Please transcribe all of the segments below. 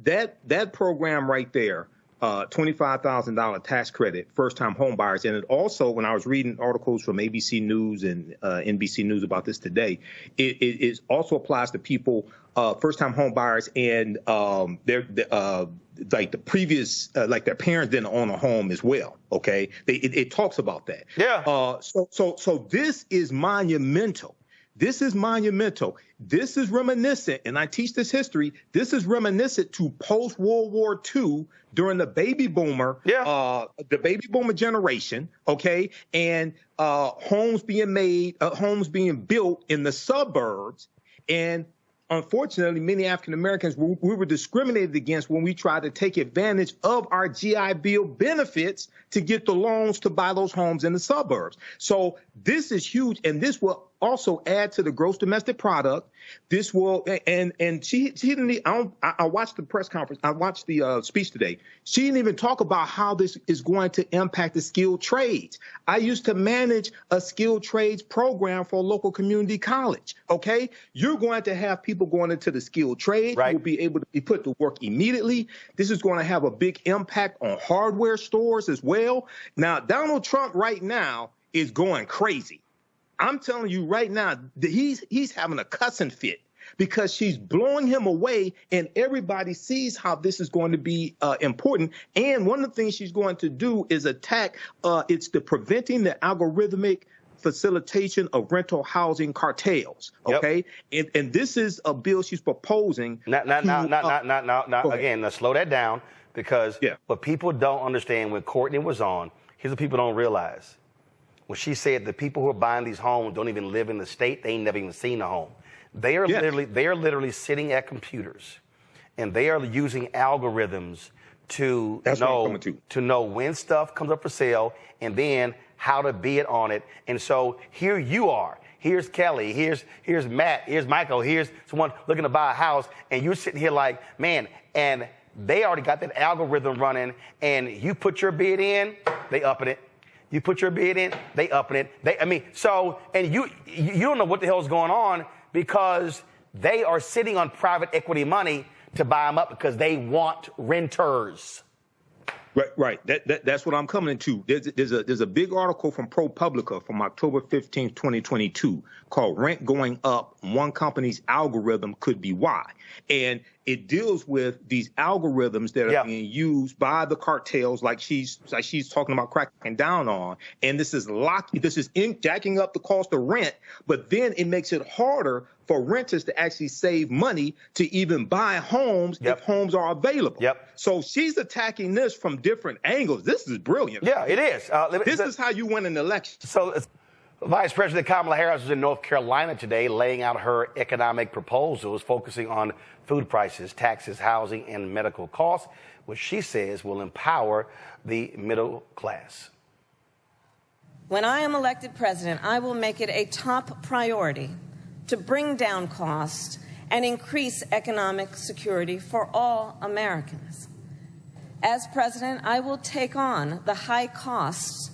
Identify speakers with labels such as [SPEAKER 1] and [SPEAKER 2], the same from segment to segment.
[SPEAKER 1] that program right there, $25,000 tax credit, first-time home buyers. And it also, when I was reading articles from ABC News and NBC News about this today, it also applies to people, first-time home buyers, and like the previous, like their parents didn't own a home as well. Okay, it talks about that.
[SPEAKER 2] Yeah.
[SPEAKER 1] So this is monumental. This is monumental. This is reminiscent, and I teach this history. This is reminiscent to post-World War II during the baby boomer, the baby boomer generation. Okay, and homes being made, homes being built in the suburbs, and unfortunately, many African Americans, we were discriminated against when we tried to take advantage of our GI Bill benefits to get the loans to buy those homes in the suburbs. So this is huge, and this will also add to the gross domestic product. This will, and she didn't. I watched the press conference. I watched the speech today. She didn't even talk about how this is going to impact the skilled trades. I used to manage a skilled trades program for a local community college. Okay, you're going to have people going into the skilled trade who will be able to be put to work immediately. This is going to have a big impact on hardware stores as well. Now, Donald Trump right now is going crazy. I'm telling you right now that he's having a cussing fit because she's blowing him away, and everybody sees how this is going to be important. And one of the things she's going to do is attack, it's the preventing the algorithmic facilitation of rental housing cartels. Okay, and this is a bill she's proposing.
[SPEAKER 2] Again, let's slow that down, because what people don't understand, when Courtney was on, here's what people don't realize. When she said the people who are buying these homes don't even live in the state, they ain't never even seen a home. They are literally sitting at computers, and they are using algorithms to know when stuff comes up for sale, and then how to bid on it. And so here you are. Here's Kelly. Here's Matt. Here's Michael. Here's someone looking to buy a house, and you're sitting here like, man, and they already got that algorithm running, and you put your bid in, they upping it. You put your bid in, they upping it. And you don't know what the hell is going on, because they are sitting on private equity money to buy them up because they want renters.
[SPEAKER 1] Right. That's what I'm coming into. There's a big article from ProPublica from October 15th, 2022 called "Rent Going Up, One Company's Algorithm Could Be Why." And it deals with these algorithms that are being used by the cartels, like she's talking about cracking down on. And this is jacking up the cost of rent, but then it makes it harder for renters to actually save money to even buy homes if homes are available. So she's attacking this from different angles. This is brilliant.
[SPEAKER 2] Yeah, it is.
[SPEAKER 1] This is how you win an election.
[SPEAKER 2] So Vice President Kamala Harris was in North Carolina today laying out her economic proposals, focusing on food prices, taxes, housing, and medical costs, which she says will empower the middle class.
[SPEAKER 3] When I am elected president, I will make it a top priority to bring down costs and increase economic security for all Americans. As president, I will take on the high costs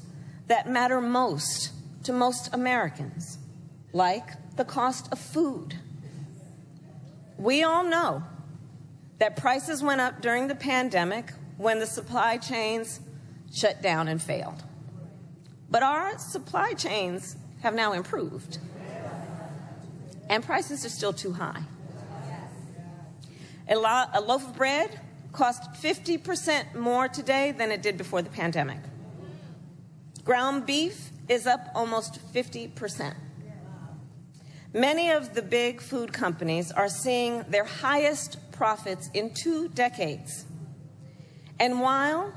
[SPEAKER 3] that matter most to most Americans, like the cost of food. We all know that prices went up during the pandemic when the supply chains shut down and failed. But our supply chains have now improved, and prices are still too high. A loaf of bread costs 50% more today than it did before the pandemic. Ground beef is up almost 50%. Many of the big food companies are seeing their highest profits in 2 decades. And while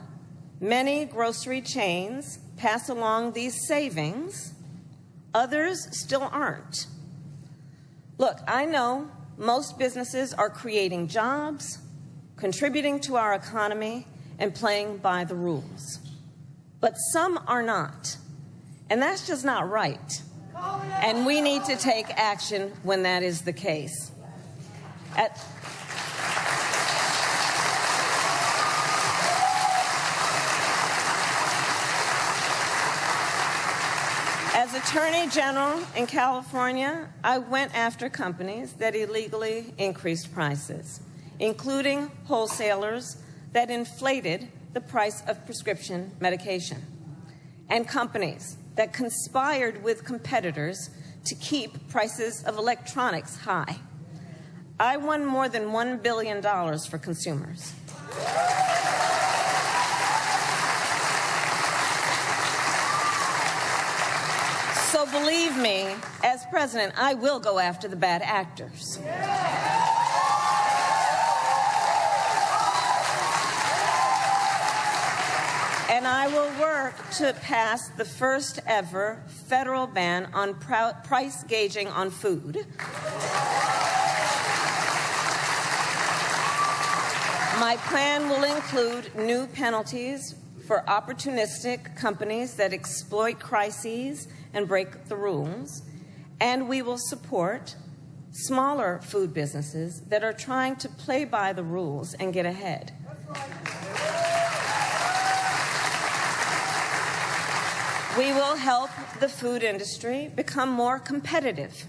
[SPEAKER 3] many grocery chains pass along these savings, others still aren't. Look, I know most businesses are creating jobs, contributing to our economy, and playing by the rules. But some are not. And that's just not right. And we need to take action when that is the case. As Attorney General in California, I went after companies that illegally increased prices. including wholesalers that inflated the price of prescription medication, and companies that conspired with competitors to keep prices of electronics high. I won more than $1 billion for consumers. So believe me, as president, I will go after the bad actors. And I will work to pass the first ever federal ban on price gouging on food. My plan will include new penalties for opportunistic companies that exploit crises and break the rules, and we will support smaller food businesses that are trying to play by the rules and get ahead. We will help the food industry become more competitive,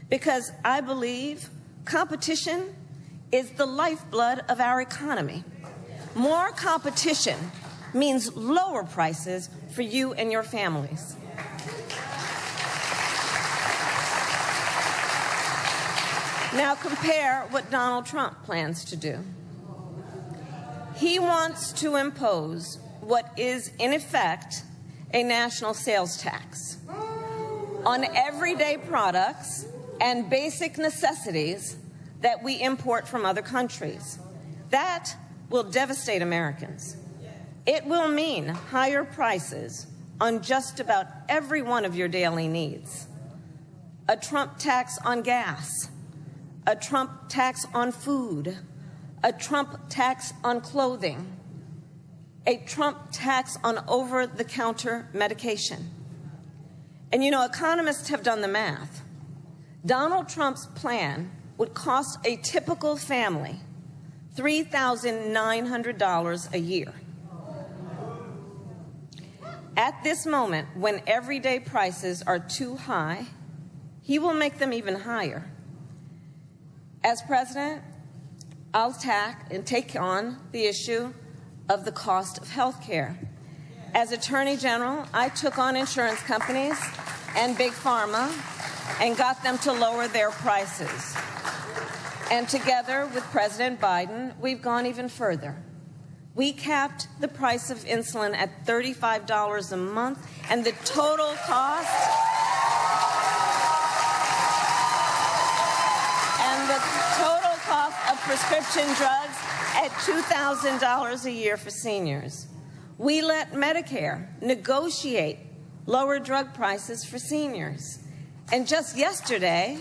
[SPEAKER 3] because I believe competition is the lifeblood of our economy. More competition means lower prices for you and your families. Now compare what Donald Trump plans to do. He wants to impose what is, in effect, a national sales tax on everyday products and basic necessities that we import from other countries. That will devastate Americans. It will mean higher prices on just about every one of your daily needs. A Trump tax on gas, a Trump tax on food, a Trump tax on clothing, a Trump tax on over-the-counter medication. And you know, economists have done the math. Donald Trump's plan would cost a typical family $3,900 a year. At this moment, when everyday prices are too high, he will make them even higher. As president, I'll take on the issue of the cost of health care. As Attorney General, I took on insurance companies and Big Pharma and got them to lower their prices. And together with President Biden, we've gone even further. We capped the price of insulin at $35 a month, and the total cost of prescription drugs at $2,000 a year for seniors. We let Medicare negotiate lower drug prices for seniors. And just yesterday,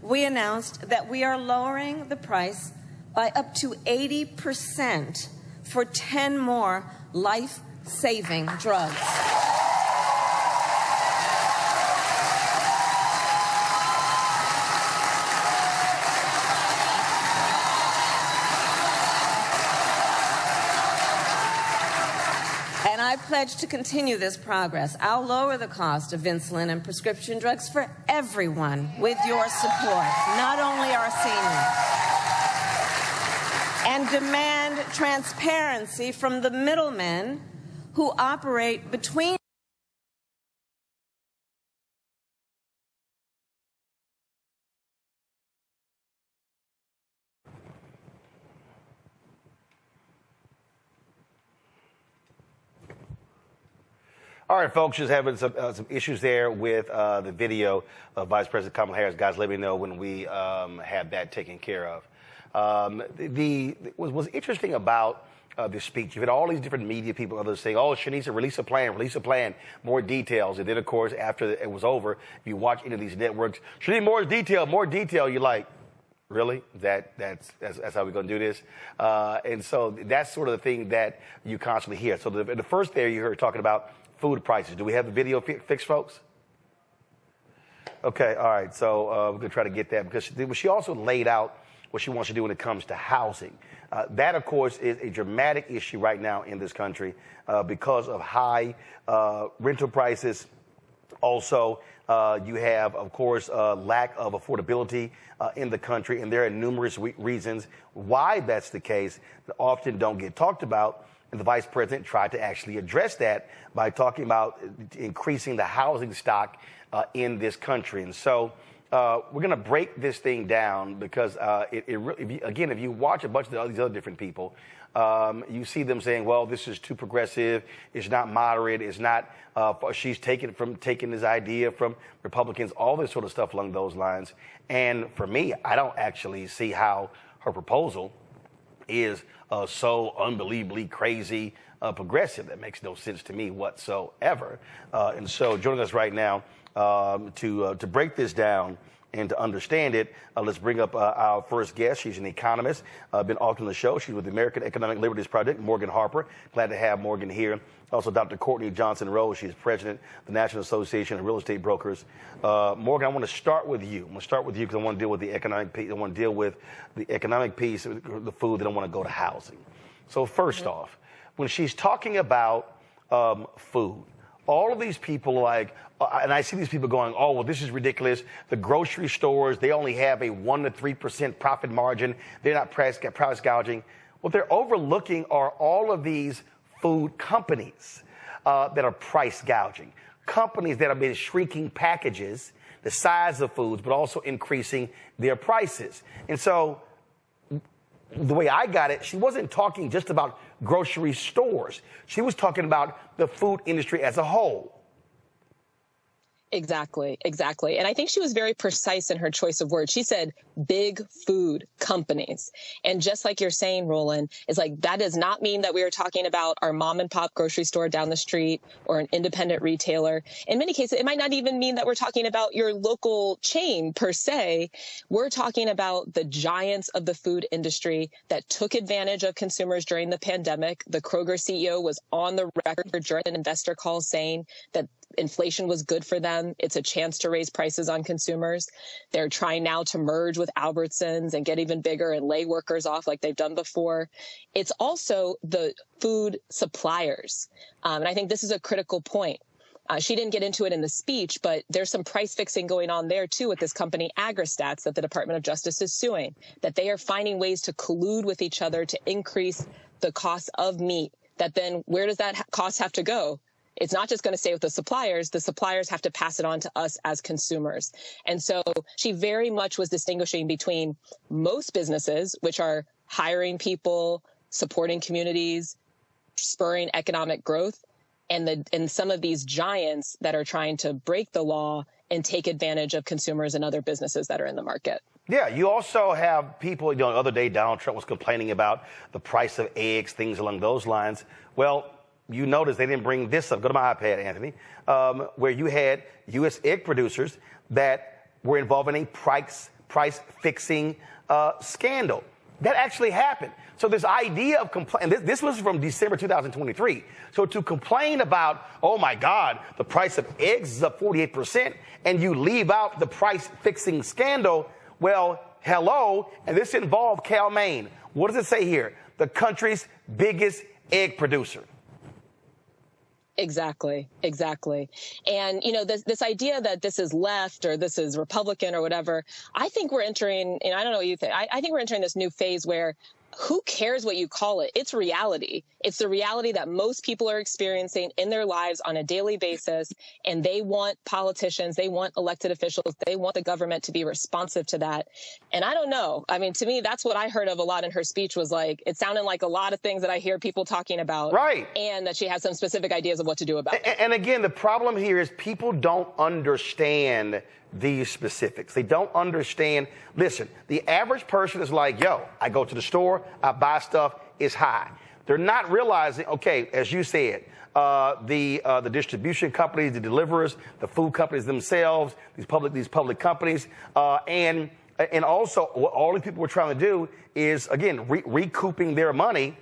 [SPEAKER 3] we announced that we are lowering the price by up to 80% for 10 more life-saving drugs. I pledge to continue this progress. I'll lower the cost of insulin and prescription drugs for everyone with your support, not only our seniors. And demand transparency from the middlemen who operate between
[SPEAKER 2] All right, folks, just having some issues there with the video of Vice President Kamala Harris. Guys, let me know when we have that taken care of. What's interesting about the speech, you had all these different media people, others saying, oh, Shanisa, release a plan, more details. And then, of course, after it was over, if you watch any of these networks, Shanisa, more detail, you're like, really? That's how we're going to do this? And so that's sort of the thing that you constantly hear. So the first there you heard talking about food prices. Do we have the video fixed, folks? Okay, all right. So we're going to try to get that, because she also laid out what she wants to do when it comes to housing. That, of course, is a dramatic issue right now in this country because of high rental prices Also, you have, of course, lack of affordability in the country, and there are numerous reasons why that's the case that often don't get talked about. And the vice president tried to actually address that by talking about increasing the housing stock in this country. And so we're going to break this thing down because, if you watch a bunch of these other different people, you see them saying, well, this is too progressive, it's not moderate, it's not, she's taking this idea from Republicans, all this sort of stuff along those lines. And for me, I don't actually see how her proposal is so unbelievably crazy progressive. That makes no sense to me whatsoever. And so joining us right now to break this down and to understand it, let's bring up our first guest. She's an economist, been often on the show. She's with the American Economic Liberties Project, Morgan Harper. Glad to have Morgan here. Also, Dr. Courtney Johnson-Rose. She's president of the National Association of Real Estate Brokers. Morgan, I want to start with you. I'm going to start with you because I want to deal with the economic piece. I want to deal with the economic piece, the food, then I want to go to housing. So first off, when she's talking about food, all of these people and I see these people going, oh, well, this is ridiculous. The grocery stores, they only have a 1 to 3% profit margin. They're not price gouging. What they're overlooking are all of these food companies that are price gouging. Companies that have been shrinking packages, the size of foods, but also increasing their prices. And so the way I got it, she wasn't talking just about grocery stores. She was talking about the food industry as a whole.
[SPEAKER 4] Exactly. And I think she was very precise in her choice of words. She said big food companies. And just like you're saying, Roland, it's like that does not mean that we are talking about our mom and pop grocery store down the street or an independent retailer. In many cases, it might not even mean that we're talking about your local chain per se. We're talking about the giants of the food industry that took advantage of consumers during the pandemic. The Kroger CEO was on the record during an investor call saying that inflation was good for them. It's a chance to raise prices on consumers. They're trying now to merge with Albertsons and get even bigger and lay workers off like they've done before. It's also the food suppliers. And I think this is a critical point. She didn't get into it in the speech, but there's some price fixing going on there, too, with this company AgriStats that the Department of Justice is suing, that they are finding ways to collude with each other to increase the cost of meat. That then where does that cost have to go? It's not just going to stay with the suppliers. The suppliers have to pass it on to us as consumers. And so she very much was distinguishing between most businesses, which are hiring people, supporting communities, spurring economic growth, and some of these giants that are trying to break the law and take advantage of consumers and other businesses that are in the market.
[SPEAKER 2] Yeah, you also have people, the other day Donald Trump was complaining about the price of eggs, things along those lines. Well, you notice they didn't bring this up. Go to my iPad, Anthony, where you had U.S. egg producers that were involved in a price-fixing scandal. That actually happened. So this idea of this was from December 2023. So to complain about, oh, my God, the price of eggs is up 48%, and you leave out the price-fixing scandal, well, hello, and this involved Cal-Maine. What does it say here? The country's biggest egg producer.
[SPEAKER 4] Exactly. And, this idea that this is left or this is Republican or whatever, I think we're entering, and I don't know what you think, I think we're entering this new phase where who cares what you call it? It's reality. It's the reality that most people are experiencing in their lives on a daily basis. And they want politicians, they want elected officials, they want the government to be responsive to that. And I don't know. I mean, to me, that's what I heard of a lot in her speech was like, it sounded like a lot of things that I hear people talking about.
[SPEAKER 2] Right.
[SPEAKER 4] And that she has some specific ideas of what to do about it.
[SPEAKER 2] And again, the problem here is people don't understand these specifics. They don't understand. Listen, the average person is like, yo, I go to the store, I buy stuff, it's high. They're not realizing, okay, as you said, the distribution companies, the deliverers, the food companies themselves, these public companies, and also what all these people were trying to do is, again, recouping their money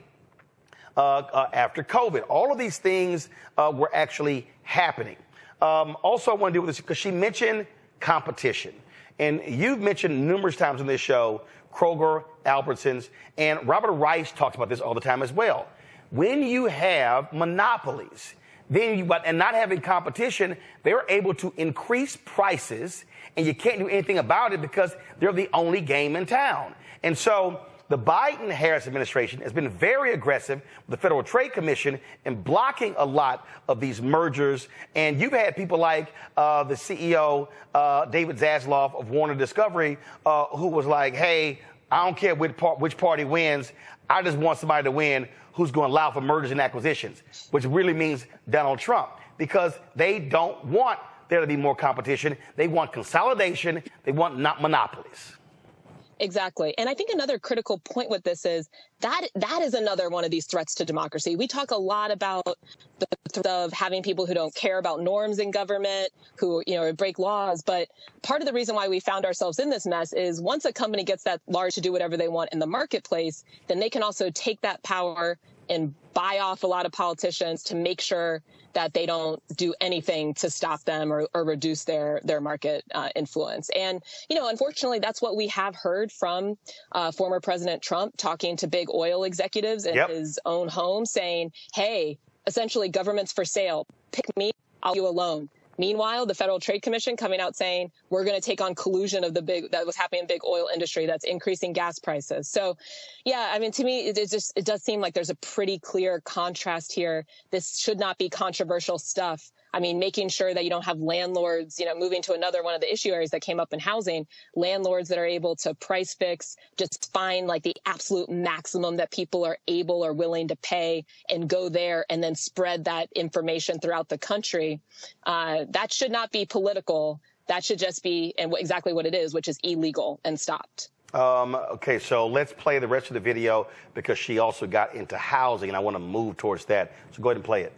[SPEAKER 2] after COVID. All of these things were actually happening. Also, I want to deal with this because she mentioned competition. And you've mentioned numerous times on this show, Kroger, Albertsons, and Robert Rice talks about this all the time as well. When you have monopolies, and not having competition, they're able to increase prices, and you can't do anything about it because they're the only game in town. And so the Biden-Harris administration has been very aggressive with the Federal Trade Commission in blocking a lot of these mergers. And you've had people like the CEO, David Zaslav of Warner Discovery, who was like, hey, I don't care which party wins. I just want somebody to win who's going to allow for mergers and acquisitions, which really means Donald Trump, because they don't want there to be more competition. They want consolidation. They want not monopolies.
[SPEAKER 4] Exactly. And I think another critical point with this is that is another one of these threats to democracy. We talk a lot about the threat of having people who don't care about norms in government, who, break laws. But part of the reason why we found ourselves in this mess is once a company gets that large to do whatever they want in the marketplace, then they can also take that power and buy off a lot of politicians to make sure that they don't do anything to stop them or reduce their market influence. And, unfortunately, that's what we have heard from former President Trump talking to big oil executives in his own home saying, hey, essentially government's for sale. Pick me, I'll give you a loan. Meanwhile, the Federal Trade Commission coming out saying we're going to take on collusion of that was happening in big oil industry that's increasing gas prices. So, yeah, I mean, to me, it does seem like there's a pretty clear contrast here. This should not be controversial stuff. I mean, making sure that you don't have landlords, moving to another one of the issue areas that came up in housing, landlords that are able to price fix, just find like the absolute maximum that people are able or willing to pay and go there and then spread that information throughout the country. That should not be political. That should just be exactly what it is, which is illegal and stopped.
[SPEAKER 2] Okay, so let's play the rest of the video because she also got into housing, and I want to move towards that. So go ahead and play it.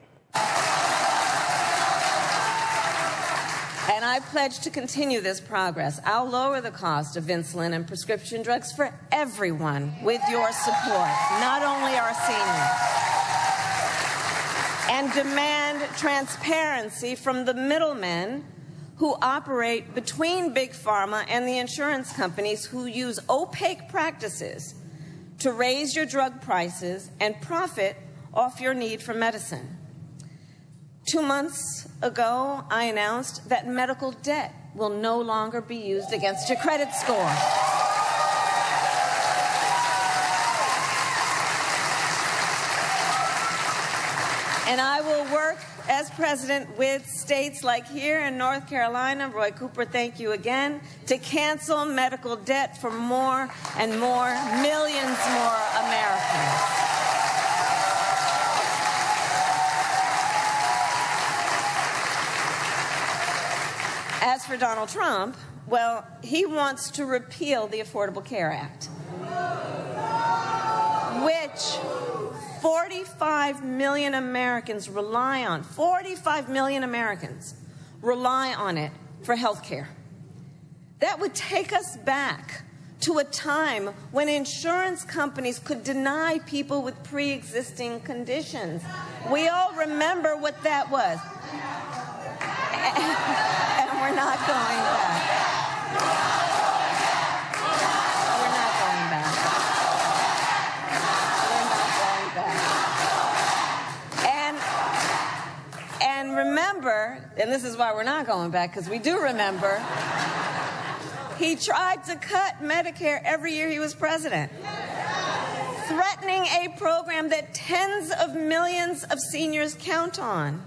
[SPEAKER 3] And I pledge to continue this progress. I'll lower the cost of insulin and prescription drugs for everyone with your support, not only our seniors. And demand transparency from the middlemen who operate between Big Pharma and the insurance companies who use opaque practices to raise your drug prices and profit off your need for medicine. 2 months ago, I announced that medical debt will no longer be used against your credit score. And I will work as president with states like here in North Carolina, Roy Cooper, thank you again, to cancel medical debt for more and more, millions more Americans. As for Donald Trump, well, he wants to repeal the Affordable Care Act, which 45 million Americans rely on. 45 million Americans rely on it for health care. That would take us back to a time when insurance companies could deny people with pre-existing conditions. We all remember what that was. And we're not going back. We're not going back. We're not going back. And remember, and this is why we're not going back, because we do remember, he tried to cut Medicare every year he was president, threatening a program that tens of millions of seniors count on.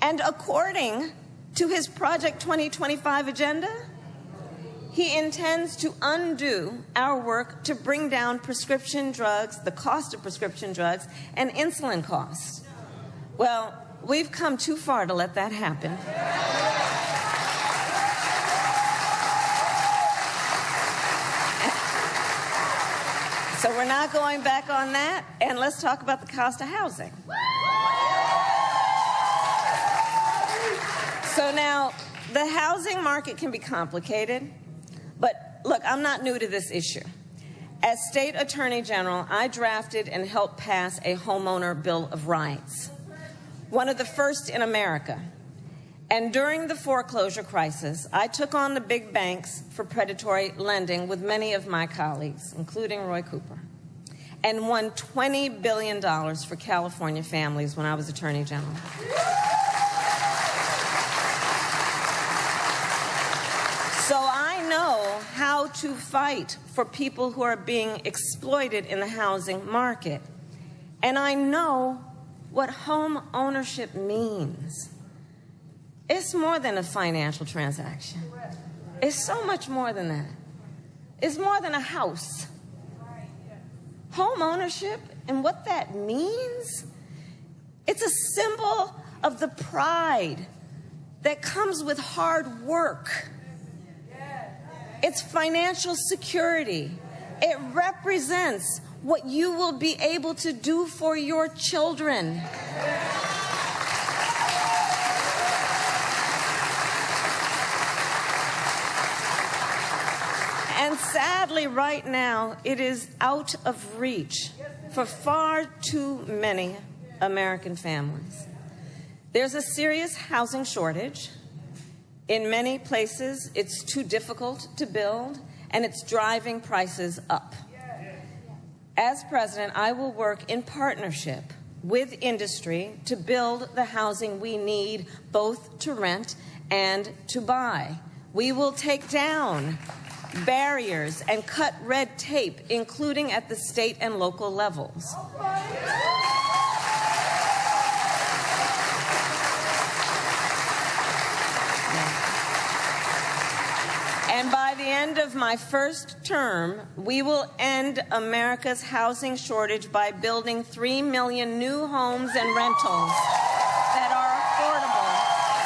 [SPEAKER 3] And according to his Project 2025 agenda, he intends to undo our work to bring down prescription drugs, the cost of prescription drugs, and insulin costs. Well, we've come too far to let that happen. So we're not going back on that, and let's talk about the cost of housing. So now, the housing market can be complicated, but look, I'm not new to this issue. As State Attorney General, I drafted and helped pass a homeowner Bill of Rights, one of the first in America. And during the foreclosure crisis, I took on the big banks for predatory lending with many of my colleagues, including Roy Cooper. and won $20 billion for California families when I was Attorney General. So I know how to fight for people who are being exploited in the housing market. And I know what home ownership means. It's more than a financial transaction. It's so much more than that. It's more than a house. Home ownership and what that means, it's a symbol of the pride that comes with hard work. It's financial security. It represents what you will be able to do for your children. And sadly, right now, it is out of reach for far too many American families. There's a serious housing shortage. In many places, it's too difficult to build, and it's driving prices up. As president, I will work in partnership with industry to build the housing we need, both to rent and to buy. We will take down barriers and cut red tape, including at the state and local levels. And by the end of my first term, we will end America's housing shortage by building 3 million new homes and rentals that are affordable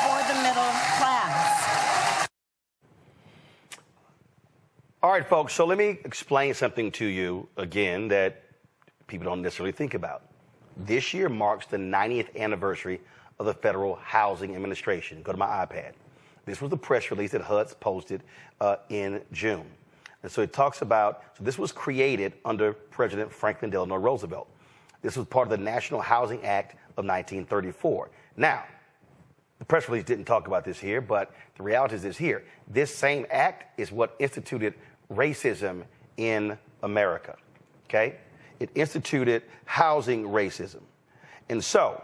[SPEAKER 3] for the middle class.
[SPEAKER 2] All right, folks, so let me explain something to you again that people don't necessarily think about. This year marks the 90th anniversary of the Federal Housing Administration. Go to my iPad. This was the press release that HUD's posted in June. And so it talks about, so this was created under President Franklin Delano Roosevelt. This was part of the National Housing Act of 1934. Now, the press release didn't talk about this here, but the reality is this here. This same act is what instituted racism in America, okay? It instituted housing racism. And so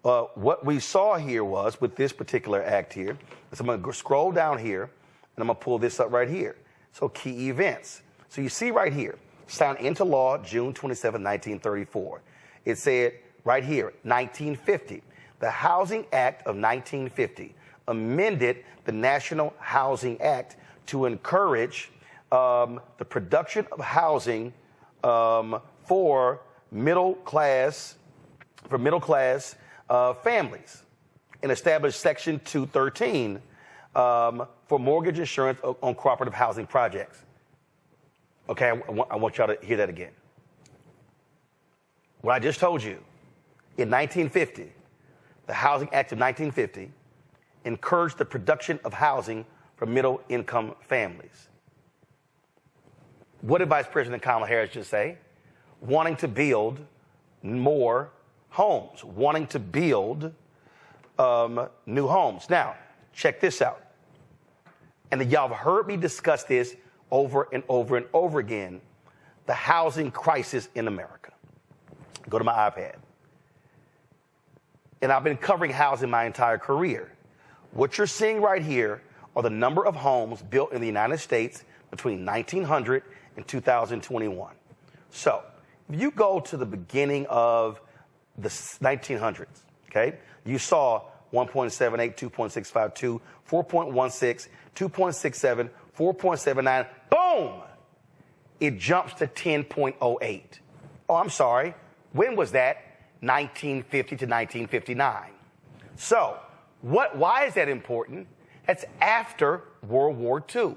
[SPEAKER 2] what we saw here was, with this particular act here, so I'm going to scroll down here, and I'm going to pull this up right here. So key events. So you see right here, signed into law June 27, 1934. It said right here, 1950. The Housing Act of 1950 amended the National Housing Act to encourage the production of housing for middle class families, and established Section 213 for mortgage insurance on cooperative housing projects. Okay, I want y'all to hear that again. What I just told you, in 1950, the Housing Act of 1950 encouraged the production of housing for middle-income families. What did Vice President Kamala Harris just say? Wanting to build more homes, wanting to build new homes. Now, check this out. And y'all have heard me discuss this over and over and over again, the housing crisis in America. Go to my iPad. And I've been covering housing my entire career. What you're seeing right here are the number of homes built in the United States between 1900 and 2021. So, if you go to the beginning of the 1900s, okay, you saw 1.78, 2.652, 4.16, 2.67, 4.79, boom! It jumps to 10.08. Oh, I'm sorry. When was that? 1950 to 1959. So, why is that important? That's after World War II.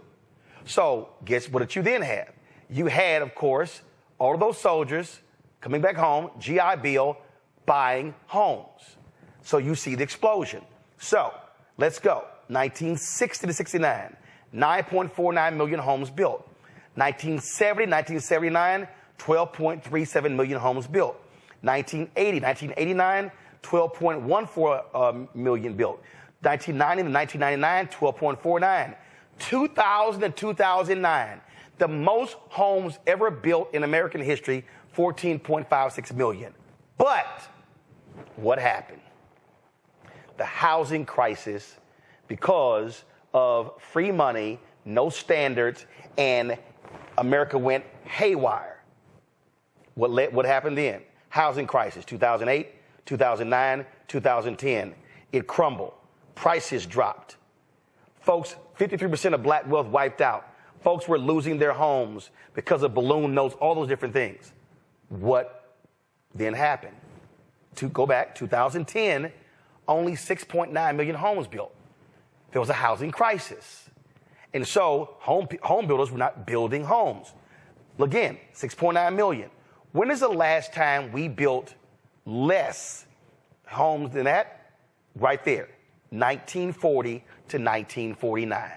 [SPEAKER 2] So, guess what you then have? You had, of course, all of those soldiers coming back home, GI Bill, buying homes. So you see the explosion. So let's go. 1960 to 69, 9.49 million homes built. 1970, 1979, 12.37 million homes built. 1980, 1989, 12.14 million built. 1990 to 1999, 12.49. 2000 and 2009, the most homes ever built in American history, 14.56 million. But what happened? The housing crisis, because of free money, no standards, and America went haywire. What happened then? Housing crisis, 2008, 2009, 2010. It crumbled. Prices dropped. Folks, 53% of black wealth wiped out. Folks were losing their homes because of balloon notes, all those different things. What then happened? To go back, 2010, only 6.9 million homes built. There was a housing crisis. And so home builders were not building homes. Again, 6.9 million. When is the last time we built less homes than that? Right there, 1940 to 1949.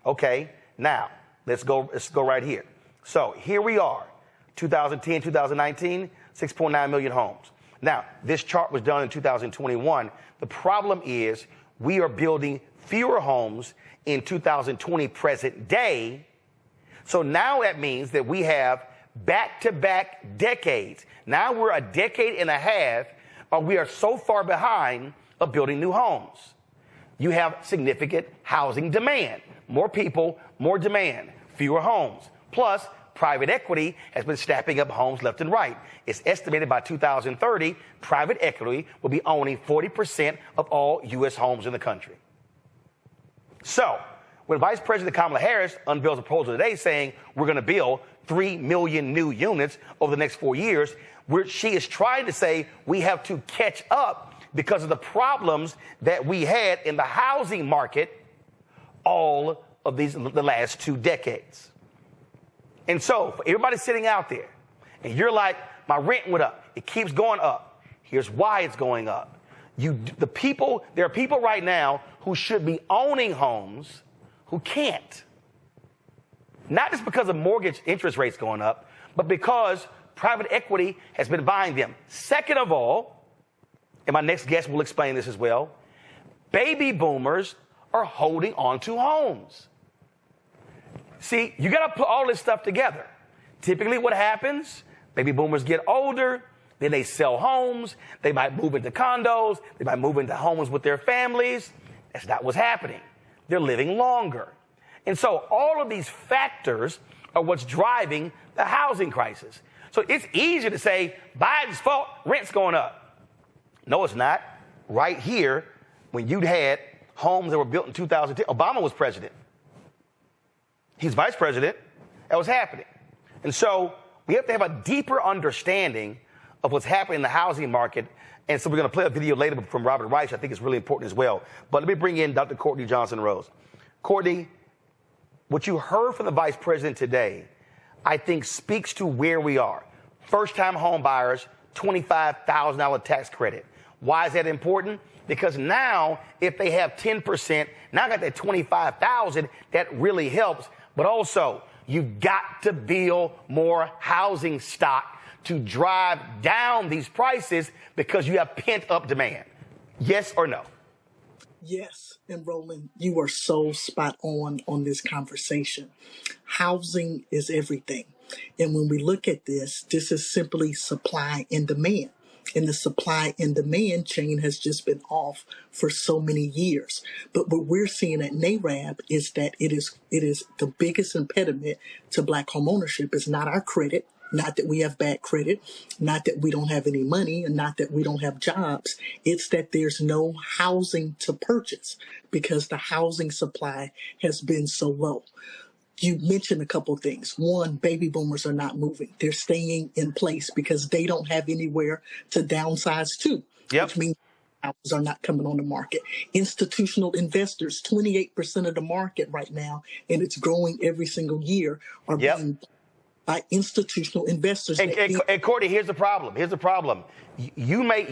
[SPEAKER 2] Okay, now let's go right here. So here we are, 2010, 2019, 6.9 million homes. Now, this chart was done in 2021. The problem is we are building fewer homes in 2020 present day. So now that means that we have back-to-back decades. Now we're a decade and a half, or we are so far behind of building new homes. You have significant housing demand. More people, more demand, fewer homes. Plus, private equity has been snapping up homes left and right. It's estimated by 2030, private equity will be owning 40% of all U.S. homes in the country. So, when Vice President Kamala Harris unveils a proposal today saying we're going to build 3 million new units over the next 4 years, she is trying to say we have to catch up because of the problems that we had in the housing market all of the last 2 decades. And so, for everybody sitting out there, and you're like, my rent went up, it keeps going up. Here's why it's going up. There are people right now who should be owning homes who can't. Not just because of mortgage interest rates going up, but because private equity has been buying them. Second of all, and my next guest will explain this as well, baby boomers are holding on to homes. See, you got to put all this stuff together. Typically what happens, baby boomers get older, then they sell homes, they might move into condos, they might move into homes with their families. That's not what's happening. They're living longer. And so all of these factors are what's driving the housing crisis. So it's easy to say, Biden's fault, rent's going up. No, it's not. Right here, when you had homes that were built in 2010, Obama was president. He's vice president. That was happening. And so we have to have a deeper understanding of what's happening in the housing market. And so we're going to play a video later from Robert Reich. I think it's really important as well. But let me bring in Dr. Courtney Johnson-Rose. Courtney, what you heard from the vice president today, I think speaks to where we are. First-time home buyers, $25,000 tax credit. Why is that important? Because now, if they have 10%, now got that $25,000, that really helps. But also, you've got to build more housing stock to drive down these prices because you have pent-up demand. Yes or no?
[SPEAKER 5] Yes. And Roland, you are so spot on this conversation. Housing is everything. And when we look at this is simply supply and demand. And the supply and demand chain has just been off for so many years. But what we're seeing at NARAB is that it is the biggest impediment to Black home ownership is not our credit, not that we have bad credit, not that we don't have any money, and not that we don't have jobs. It's that there's no housing to purchase because the housing supply has been so low. You mentioned a couple things. One, baby boomers are not moving. They're staying in place because they don't have anywhere to downsize to, which means houses are not coming on the market. Institutional investors, 28% of the market right now, and it's growing every single year, are being by institutional investors.
[SPEAKER 2] And Courtney, here's the problem. You may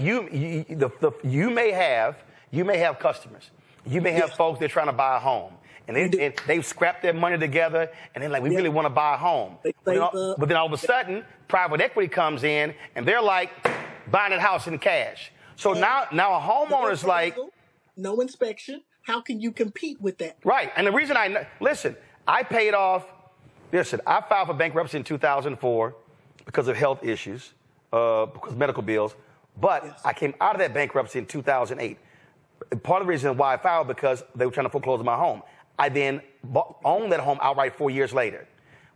[SPEAKER 2] have customers. You may have folks that are trying to buy a home. And they've scrapped their money together, and they're like, we really want to buy a home. But then all of a sudden, private equity comes in, and they're like, buying a house in cash. So now a homeowner's like...
[SPEAKER 5] No inspection. How can you compete with that?
[SPEAKER 2] Right. And the reason I filed for bankruptcy in 2004. because of health issues, because of medical bills. But I came out of that bankruptcy in 2008. Part of the reason why I filed because they were trying to foreclose on my home. I then owned that home outright 4 years later.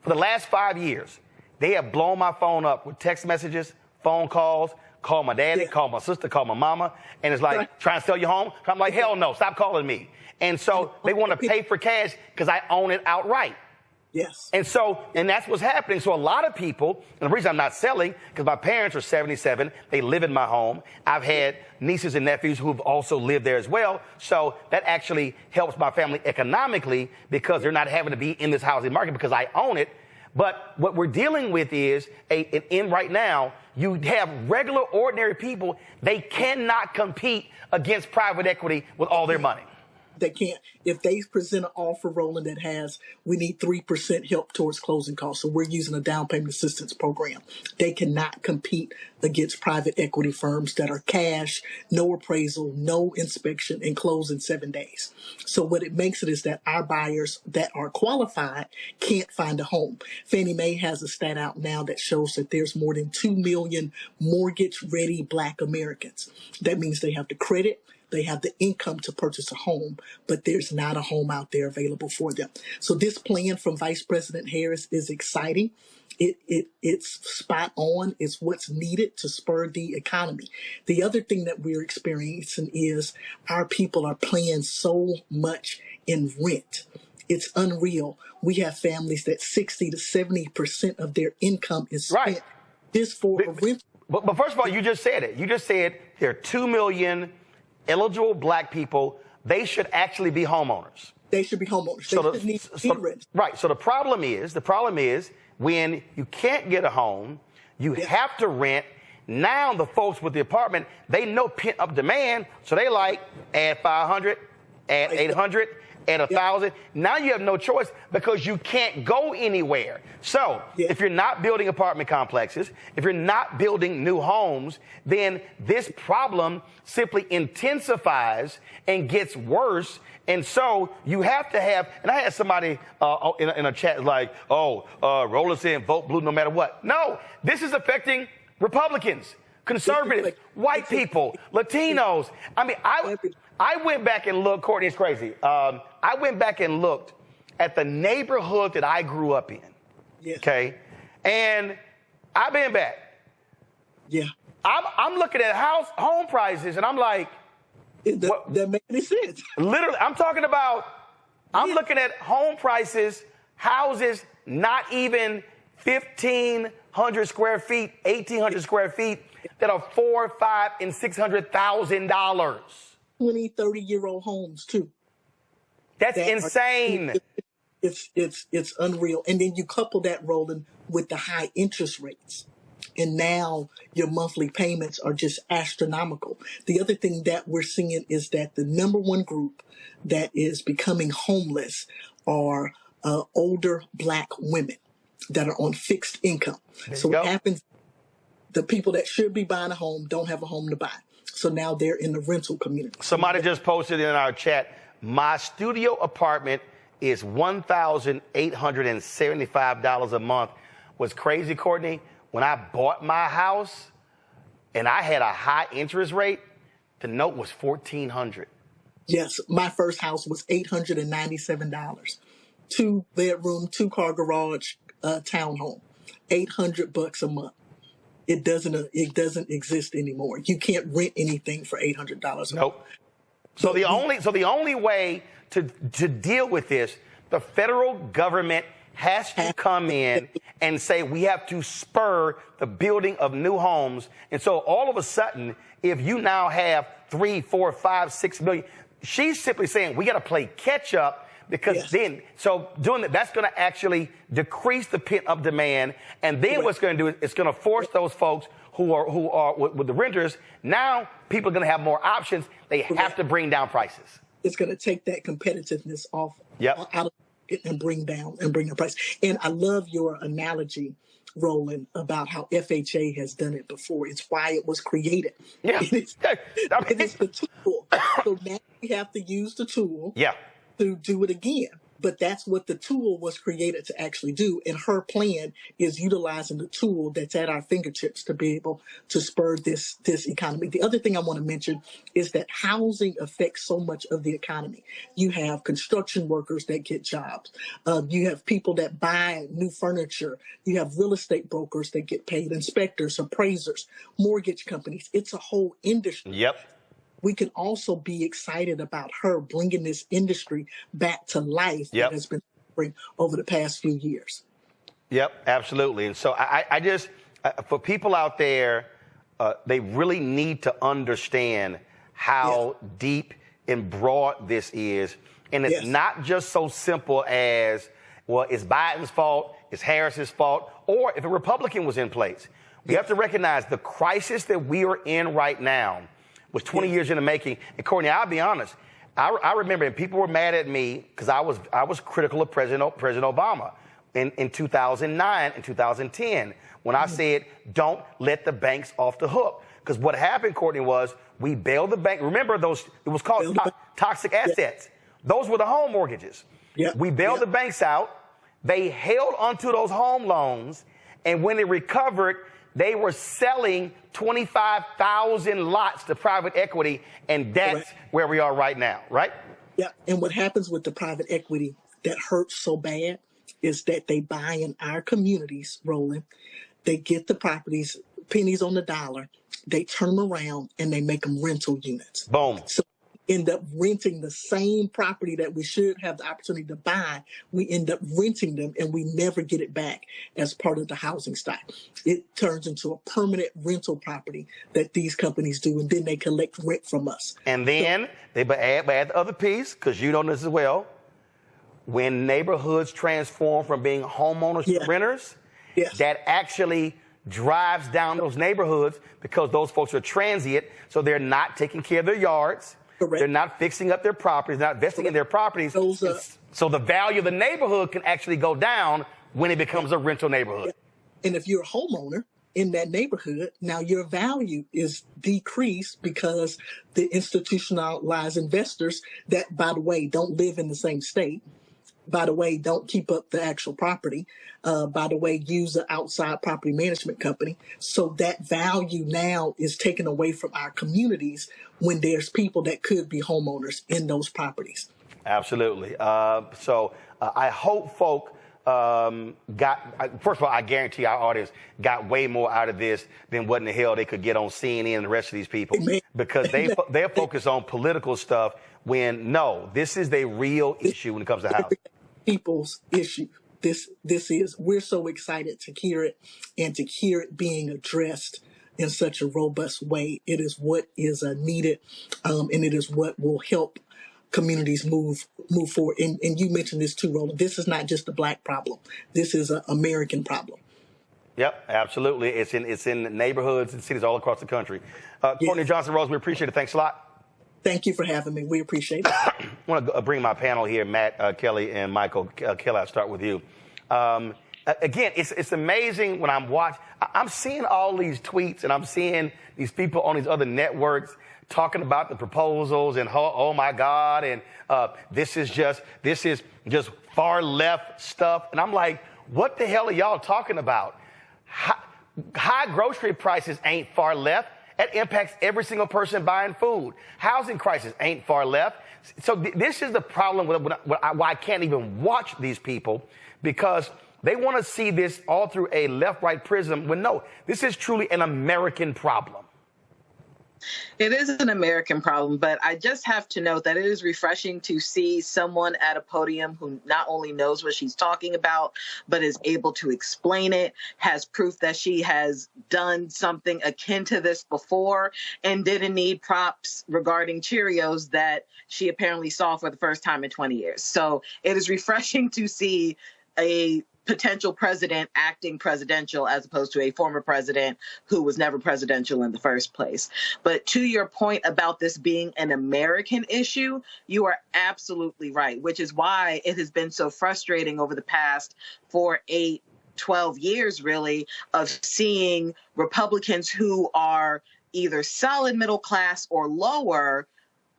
[SPEAKER 2] For the last 5 years, they have blown my phone up with text messages, phone calls, call my daddy, call my sister, call my mama, and it's like, trying to sell your home? I'm like, hell no, stop calling me. And so they want to pay for cash because I own it outright.
[SPEAKER 5] Yes.
[SPEAKER 2] And that's what's happening. So a lot of people, and the reason I'm not selling, because my parents are 77, they live in my home. I've had nieces and nephews who've also lived there as well. So that actually helps my family economically because they're not having to be in this housing market because I own it. But what we're dealing with is, right now, you have regular, ordinary people. They cannot compete against private equity with all their money.
[SPEAKER 5] They can't. If they present an offer, Roland, that has, we need 3% help towards closing costs, so we're using a down payment assistance program, they cannot compete against private equity firms that are cash, no appraisal, no inspection, and close in 7 days. So what it makes it is that our buyers that are qualified can't find a home. Fannie Mae has a stat out now that shows that there's more than 2 million mortgage-ready Black Americans. That means they have the credit, they have the income to purchase a home, but there's not a home out there available for them. So this plan from Vice President Harris is exciting. It's spot on. It's what's needed to spur the economy. The other thing that we're experiencing is our people are paying so much in rent. It's unreal. We have families that 60 to 70% of their income is spent just for a rent.
[SPEAKER 2] But first of all, you just said it. You just said there are 2 million eligible Black people. They should actually be homeowners.
[SPEAKER 5] They should be homeowners. They should need rent.
[SPEAKER 2] Right. So the problem is when you can't get a home, you have to rent. Now the folks with the apartment, they know pent up demand, so they like add 500, add 800, add 1,000. Now you have no choice because you can't go anywhere. So if you're not building apartment complexes, if you're not building new homes, then this problem simply intensifies and gets worse. And so you have to have, and I had somebody in a chat like, Roland saying vote blue no matter what. No, this is affecting Republicans, conservatives, white people, Latinos. I mean, I went back and looked, Courtney, it's crazy. I went back and looked at the neighborhood that I grew up in.
[SPEAKER 5] Yes.
[SPEAKER 2] Okay. And I've been back.
[SPEAKER 5] Yeah.
[SPEAKER 2] I'm looking at home prices and I'm like,
[SPEAKER 5] that makes any sense.
[SPEAKER 2] Literally, I'm talking about, I'm looking at home prices, houses, not even 1,500 square feet, 1,800 square feet that are $400,000, $500,000, and $600,000.
[SPEAKER 5] 20, 30-year-old homes too.
[SPEAKER 2] That's insane.
[SPEAKER 5] It's unreal. And then you couple that, Roland, with the high interest rates. And now your monthly payments are just astronomical. The other thing that we're seeing is that the number one group that is becoming homeless are older Black women that are on fixed income. So what happens, the people that should be buying a home don't have a home to buy. So now they're in the rental community.
[SPEAKER 2] Somebody just posted in our chat, my studio apartment is $1,875 a month. What's crazy, Courtney, when I bought my house and I had a high interest rate, the note was $1,400.
[SPEAKER 5] Yes, my first house was $897. 2-bedroom, 2-car garage, townhome, $800 a month. It doesn't exist anymore. You can't rent anything for $800.
[SPEAKER 2] Nope. So the only way to deal with this, the federal government has to come in and say we have to spur the building of new homes. And so all of a sudden, if you now have 3, 4, 5, 6 million, she's simply saying we got to play catch up because then, so doing that, that's going to actually decrease the pent up demand. And then what's going to do is it's going to force those folks who are with the renters. Now people are going to have more options. They have to bring down prices.
[SPEAKER 5] It's going to take that competitiveness off out of it and bring the price. And I love your analogy, Roland, about how FHA has done it before. It's why it was created.
[SPEAKER 2] Yeah.
[SPEAKER 5] It's the tool. So now we have to use the tool to do it again. But that's what the tool was created to actually do. And her plan is utilizing the tool that's at our fingertips to be able to spur this economy. The other thing I want to mention is that housing affects so much of the economy. You have construction workers that get jobs. You have people that buy new furniture. You have real estate brokers that get paid, inspectors, appraisers, mortgage companies. It's a whole industry.
[SPEAKER 2] Yep.
[SPEAKER 5] We can also be excited about her bringing this industry back to life that has been over the past few years.
[SPEAKER 2] Yep, absolutely. And so I just, for people out there, they really need to understand how deep and broad this is. And it's not just so simple as, well, it's Biden's fault, it's Harris's fault, or if a Republican was in place. We have to recognize the crisis that we are in right now was 20 years in the making. And Courtney, I'll be honest, I remember, and people were mad at me because I was critical of President Obama in 2009 and 2010 when I said, don't let the banks off the hook. Because what happened, Courtney, was we bailed the bank. Remember those, it was called toxic assets. Those were the home mortgages. We bailed the banks out. They held onto those home loans. And when they recovered, they were selling 25,000 lots to private equity, and that's where we are right now, right?
[SPEAKER 5] Yeah, and what happens with the private equity that hurts so bad is that they buy in our communities, Roland. They get the properties, pennies on the dollar, they turn them around, and they make them rental units.
[SPEAKER 2] Boom.
[SPEAKER 5] So end up renting the same property that we should have the opportunity to buy. We end up renting them, and we never get it back as part of the housing stock. It turns into a permanent rental property that these companies do, and then they collect rent from us.
[SPEAKER 2] And then they add the other piece, because you know this as well. When neighborhoods transform from being homeowners to renters, that actually drives down those neighborhoods because those folks are transient, so they're not taking care of their yards. They're not fixing up their properties, not investing in their properties. So the value of the neighborhood can actually go down when it becomes a rental neighborhood.
[SPEAKER 5] And if you're a homeowner in that neighborhood, now your value is decreased because the institutionalized investors that, by the way, don't live in the same state, by the way, don't keep up the actual property, by the way, use an outside property management company. So that value now is taken away from our communities when there's people that could be homeowners in those properties.
[SPEAKER 2] Absolutely. So I hope folk first of all, I guarantee our audience got way more out of this than what in the hell they could get on CNN and the rest of these people. Because they're focused on political stuff when, no, this is a real issue when it comes to housing.
[SPEAKER 5] People's issue. This is, we're so excited to hear it and to hear it being addressed in such a robust way. It is what is needed, and it is what will help communities move forward. And you mentioned this too, Roland. This is not just a Black problem. This is an American problem.
[SPEAKER 2] Yep, absolutely. It's in neighborhoods and cities all across the country. Courtney Johnson-Rose, we appreciate it. Thanks a lot.
[SPEAKER 5] Thank you for having me. We appreciate it.
[SPEAKER 2] I want to bring my panel here, Matt, Kelly, and Michael. Kelly, I'll start with you. Again, it's amazing when I'm seeing all these tweets and I'm seeing these people on these other networks talking about the proposals and oh my God, and this is just far left stuff. And I'm like, what the hell are y'all talking about? High grocery prices ain't far left. That impacts every single person buying food. Housing crisis ain't far left. So this is the problem with why I can't even watch these people, because they want to see this all through a left-right prism when no, this is truly an American problem.
[SPEAKER 6] It is an American problem, but I just have to note that it is refreshing to see someone at a podium who not only knows what she's talking about, but is able to explain it, has proof that she has done something akin to this before, and didn't need props regarding Cheerios that she apparently saw for the first time in 20 years. So it is refreshing to see a potential president acting presidential as opposed to a former president who was never presidential in the first place. But to your point about this being an American issue, you are absolutely right, which is why it has been so frustrating over the past 12 years, really, of seeing Republicans who are either solid middle class or lower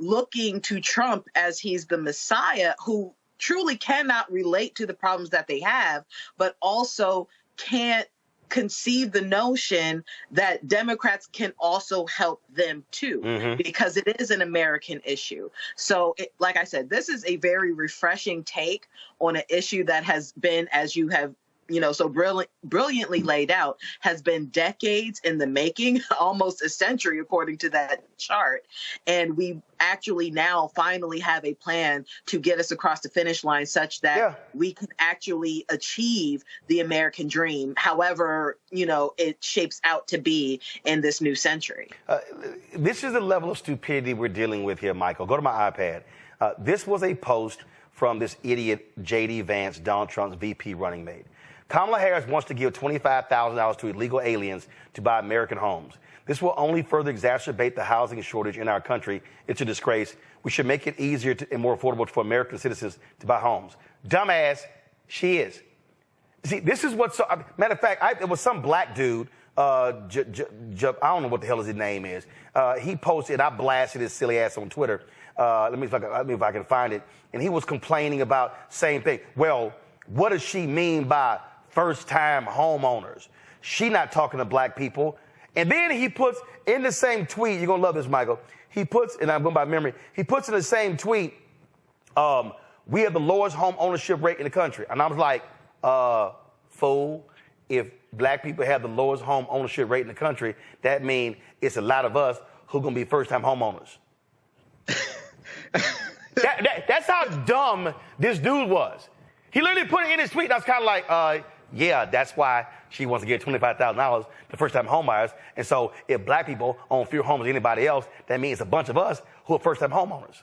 [SPEAKER 6] looking to Trump as he's the Messiah, who truly cannot relate to the problems that they have, but also can't conceive the notion that Democrats can also help them too, because it is an American issue. So, like I said, this is a very refreshing take on an issue that has been, as you have so brilliantly laid out, has been decades in the making, almost a century, according to that chart. And we actually now finally have a plan to get us across the finish line such that we can actually achieve the American dream, however, it shapes out to be in this new century.
[SPEAKER 2] This is the level of stupidity we're dealing with here, Michael. Go to my iPad. This was a post from this idiot J.D. Vance, Donald Trump's VP running mate. Kamala Harris wants to give $25,000 to illegal aliens to buy American homes. This will only further exacerbate the housing shortage in our country. It's a disgrace. We should make it easier and more affordable for American citizens to buy homes. Dumbass, she is. See, this is what's so, matter of fact, it was some black dude, I don't know what the hell his name is. He posted, I blasted his silly ass on Twitter. Let me see if I can find it. And he was complaining about same thing. Well, what does she mean by first-time homeowners? She not talking to black people. And then he puts in the same tweet, you're going to love this, Michael. He puts, and I'm going by memory, he puts in the same tweet, we have the lowest home ownership rate in the country. And I was like, fool, if black people have the lowest home ownership rate in the country, that means it's a lot of us who are going to be first-time homeowners. That's how dumb this dude was. He literally put it in his tweet, and I was kind of like, yeah, that's why she wants to give $25,000 to first-time homebuyers. And so if black people own fewer homes than anybody else, that means a bunch of us who are first-time homeowners.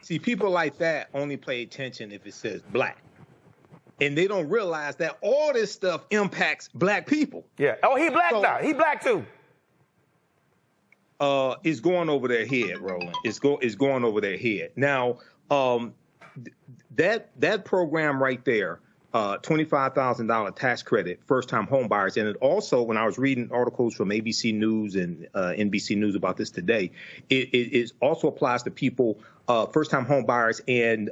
[SPEAKER 1] See, people like that only pay attention if it says black. And they don't realize that all this stuff impacts black people.
[SPEAKER 2] Yeah. Oh, he black now. He black too.
[SPEAKER 1] It's going over their head, Roland. It's going over their head. Now, that program right there, $25,000 tax credit, first-time home buyers, and it also, when I was reading articles from ABC News and NBC News about this today, it also applies to people, first-time home buyers, and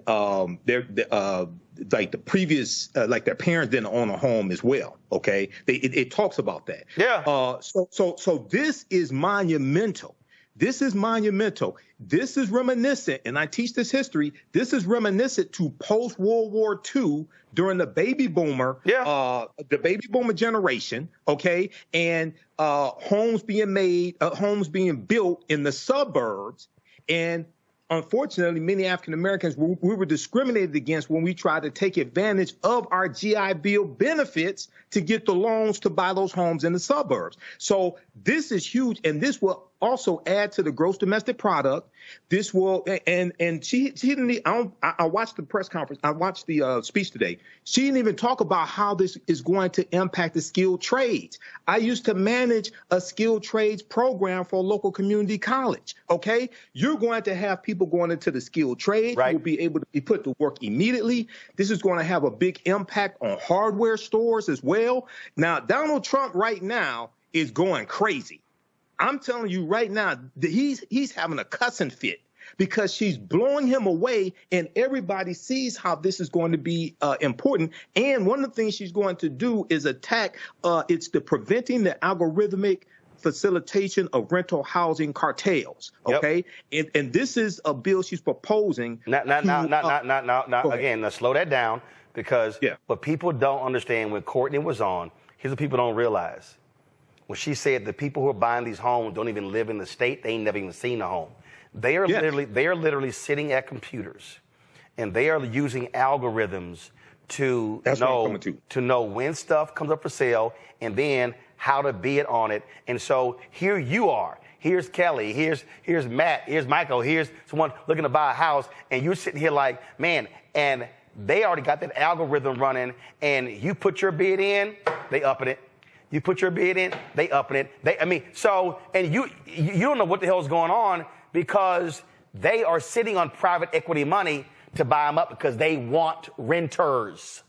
[SPEAKER 1] like the previous, like their parents didn't own a home as well. Okay, it talks about that.
[SPEAKER 2] Yeah.
[SPEAKER 1] So this is monumental. This is monumental. This is reminiscent, and I teach this history. This is reminiscent to post-World War II during the baby boomer, the baby boomer generation. Okay, and homes being built in the suburbs, and unfortunately, many African Americans, we were discriminated against when we tried to take advantage of our GI Bill benefits to get the loans to buy those homes in the suburbs. So this is huge, and this will also add to the gross domestic product. This will, and she didn't. I watched the press conference. I watched the speech today. She didn't even talk about how this is going to impact the skilled trades. I used to manage a skilled trades program for a local community college. Okay, you're going to have people going into the skilled trades who will be able to be put to work immediately. This is going to have a big impact on hardware stores as well. Now, Donald Trump right now is going crazy. I'm telling you right now that he's having a cussing fit because she's blowing him away, and everybody sees how this is going to be important. And one of the things she's going to do is attack, it's the preventing the algorithmic facilitation of rental housing cartels. Okay, and this is a bill she's proposing.
[SPEAKER 2] Now, again, slow that down, because what people don't understand when Courtney was on, here's what people don't realize. When she said the people who are buying these homes don't even live in the state, they ain't never even seen a home. They are literally sitting at computers, and they are using algorithms to know when stuff comes up for sale, and then how to bid on it. And so here you are. Here's Kelly. Here's Matt. Here's Michael. Here's someone looking to buy a house, and you're sitting here like, man, and they already got that algorithm running, and you put your bid in, they upping it. You put your bid in, they upping it. And you don't know what the hell is going on, because they are sitting on private equity money to buy them up because they want renters.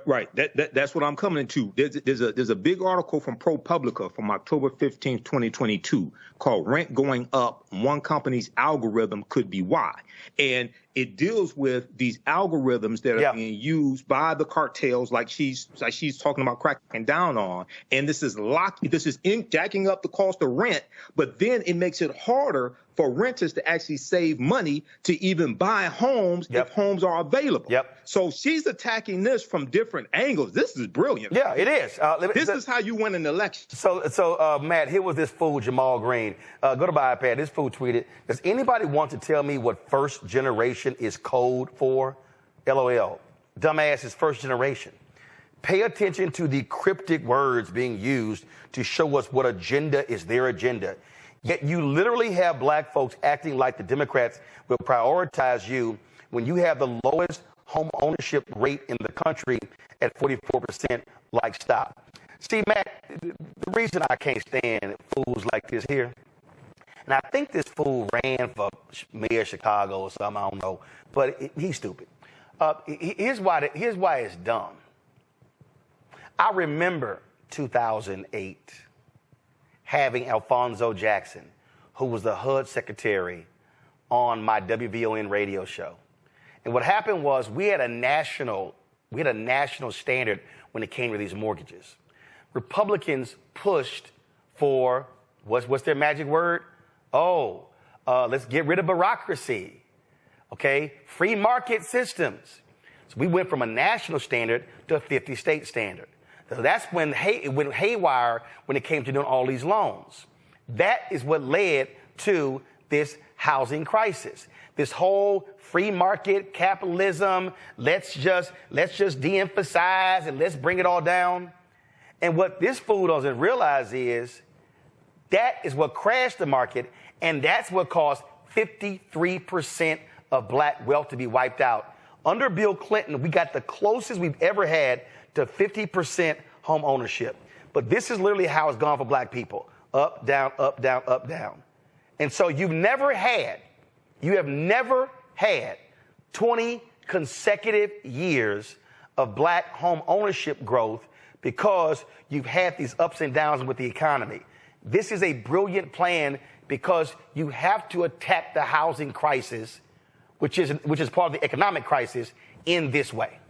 [SPEAKER 1] Right. That's what I'm coming to. There's a big article from ProPublica from October 15th, 2022 called "Rent Going Up. One Company's Algorithm Could Be Why." And It deals with these algorithms that are being used by the cartels, like she's talking about cracking down on. And this is jacking up the cost of rent, but then it makes it harder for renters to actually save money to even buy homes if homes are available. So she's attacking this from different angles. This is brilliant.
[SPEAKER 2] Yeah, it is.
[SPEAKER 1] This is how you win an election.
[SPEAKER 2] So Matt, here was this fool, Jamal Green. Go to my iPad. This fool tweeted, does anybody want to tell me what first generation is code for? LOL. Dumbass is first generation. Pay attention to the cryptic words being used to show us what agenda is their agenda. Yet you literally have black folks acting like the Democrats will prioritize you when you have the lowest home ownership rate in the country at 44%. Like, stop. See, Matt, the reason I can't stand fools like this here, and I think this fool ran for mayor of Chicago or something, I don't know, but he's stupid. Here's why it's dumb. I remember 2008 having Alphonso Jackson, who was the HUD secretary, on my WVON radio show. And what happened was we had a national standard when it came to these mortgages. Republicans pushed for, what's their magic word? Let's get rid of bureaucracy. Okay, free market systems. So we went from a national standard to a 50-state standard. So that's when it went haywire when it came to doing all these loans. That is what led to this housing crisis. This whole free market capitalism, let's just de-emphasize and let's bring it all down. And what this fool doesn't realize is that is what crashed the market, and that's what caused 53% of black wealth to be wiped out. Under Bill Clinton, we got the closest we've ever had to 50% home ownership. But this is literally how it's gone for black people. Up, down, up, down, up, down. And so you have never had 20 consecutive years of black home ownership growth because you've had these ups and downs with the economy. This is a brilliant plan because you have to attack the housing crisis, which is part of the economic crisis, in this way.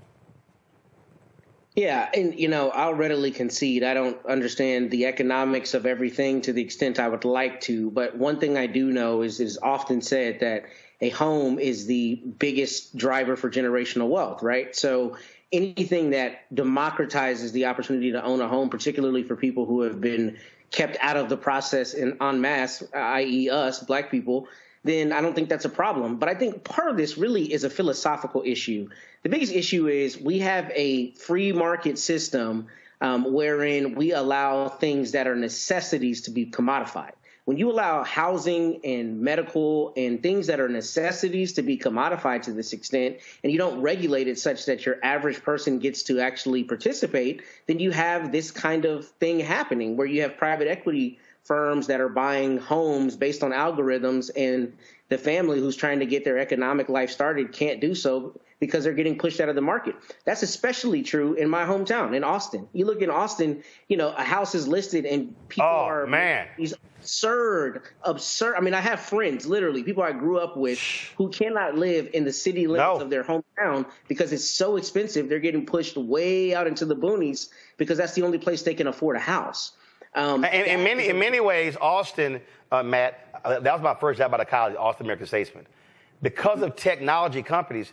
[SPEAKER 7] Yeah, and, I'll readily concede. I don't understand the economics of everything to the extent I would like to. But one thing I do know is it is often said that a home is the biggest driver for generational wealth, right? So anything that democratizes the opportunity to own a home, particularly for people who have been kept out of the process en masse, i.e. us, black people, then I don't think that's a problem. But I think part of this really is a philosophical issue. The biggest issue is we have a free market system wherein we allow things that are necessities to be commodified. When you allow housing and medical and things that are necessities to be commodified to this extent, and you don't regulate it such that your average person gets to actually participate, then you have this kind of thing happening where you have private equity firms that are buying homes based on algorithms, and the family who's trying to get their economic life started can't do so because they're getting pushed out of the market. That's especially true in my hometown, in Austin. You look in Austin, a house is listed and people these absurd. I mean, I have friends, literally, people I grew up with who cannot live in the city limits of their hometown because it's so expensive. They're getting pushed way out into the boonies because that's the only place they can afford a house.
[SPEAKER 2] In many ways, Austin, Matt, that was my first job out of college, Austin American Statesman. Because of technology companies,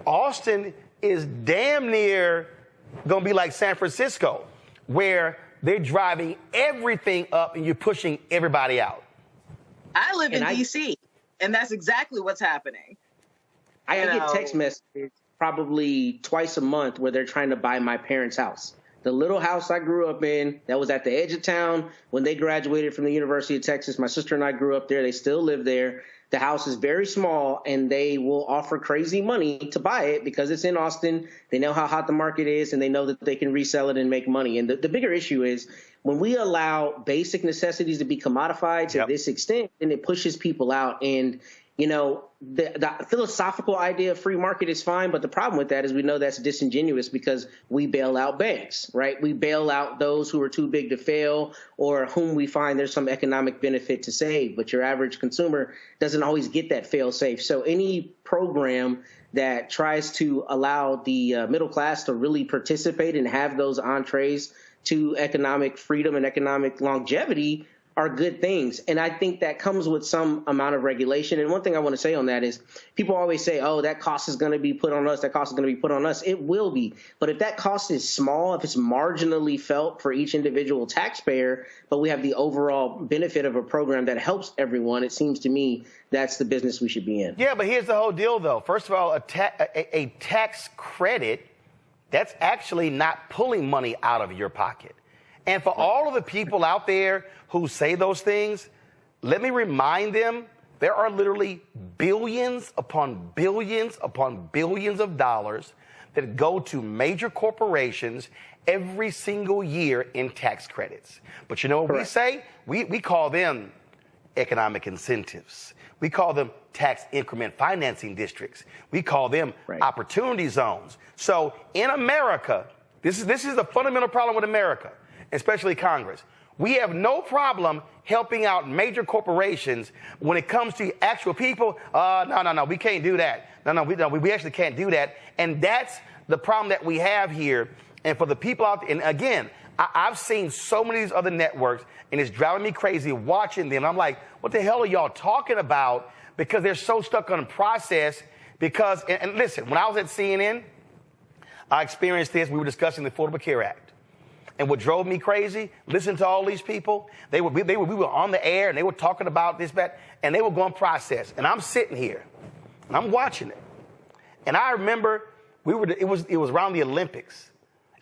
[SPEAKER 2] Austin is damn near going to be like San Francisco, where they're driving everything up and you're pushing everybody out.
[SPEAKER 6] I live in D.C., and that's exactly what's happening.
[SPEAKER 7] I get text messages probably twice a month where they're trying to buy my parents' house. The little house I grew up in that was at the edge of town when they graduated from the University of Texas. My sister and I grew up there. They still live there. The house is very small, and they will offer crazy money to buy it because it's in Austin. They know how hot the market is, and they know that they can resell it and make money. And the bigger issue is when we allow basic necessities to be commodified to this extent, then it pushes people out. And you know, the philosophical idea of free market is fine, but the problem with that is we know that's disingenuous because we bail out banks, right? We bail out those who are too big to fail or whom we find there's some economic benefit to save, but your average consumer doesn't always get that fail safe. So any program that tries to allow the middle class to really participate and have those entrees to economic freedom and economic longevity are good things. And I think that comes with some amount of regulation. And one thing I want to say on that is people always say, oh, that cost is going to be put on us. That cost is going to be put on us. It will be. But if that cost is small, if it's marginally felt for each individual taxpayer, but we have the overall benefit of a program that helps everyone, it seems to me that's the business we should be in.
[SPEAKER 2] Yeah, but here's the whole deal, though. First of all, a tax credit, that's actually not pulling money out of your pocket. And for all of the people out there who say those things, let me remind them there are literally billions upon billions upon billions of dollars that go to major corporations every single year in tax credits. But you know what we say? We call them economic incentives. We call them tax increment financing districts. We call them opportunity zones. So in America, this is the fundamental problem with America, especially Congress. We have no problem helping out major corporations when it comes to actual people. No, we can't do that. No, we actually can't do that. And that's the problem that we have here. And for the people out there, and again, I've seen so many of these other networks, and it's driving me crazy watching them. I'm like, what the hell are y'all talking about? Because they're so stuck on process. Because, and listen, when I was at CNN, I experienced this. We were discussing the Affordable Care Act. And what drove me crazy, listen to all these people. We were on the air, and they were talking about this, that, and they were going process. And I'm sitting here, and I'm watching it. And I remember it was around the Olympics.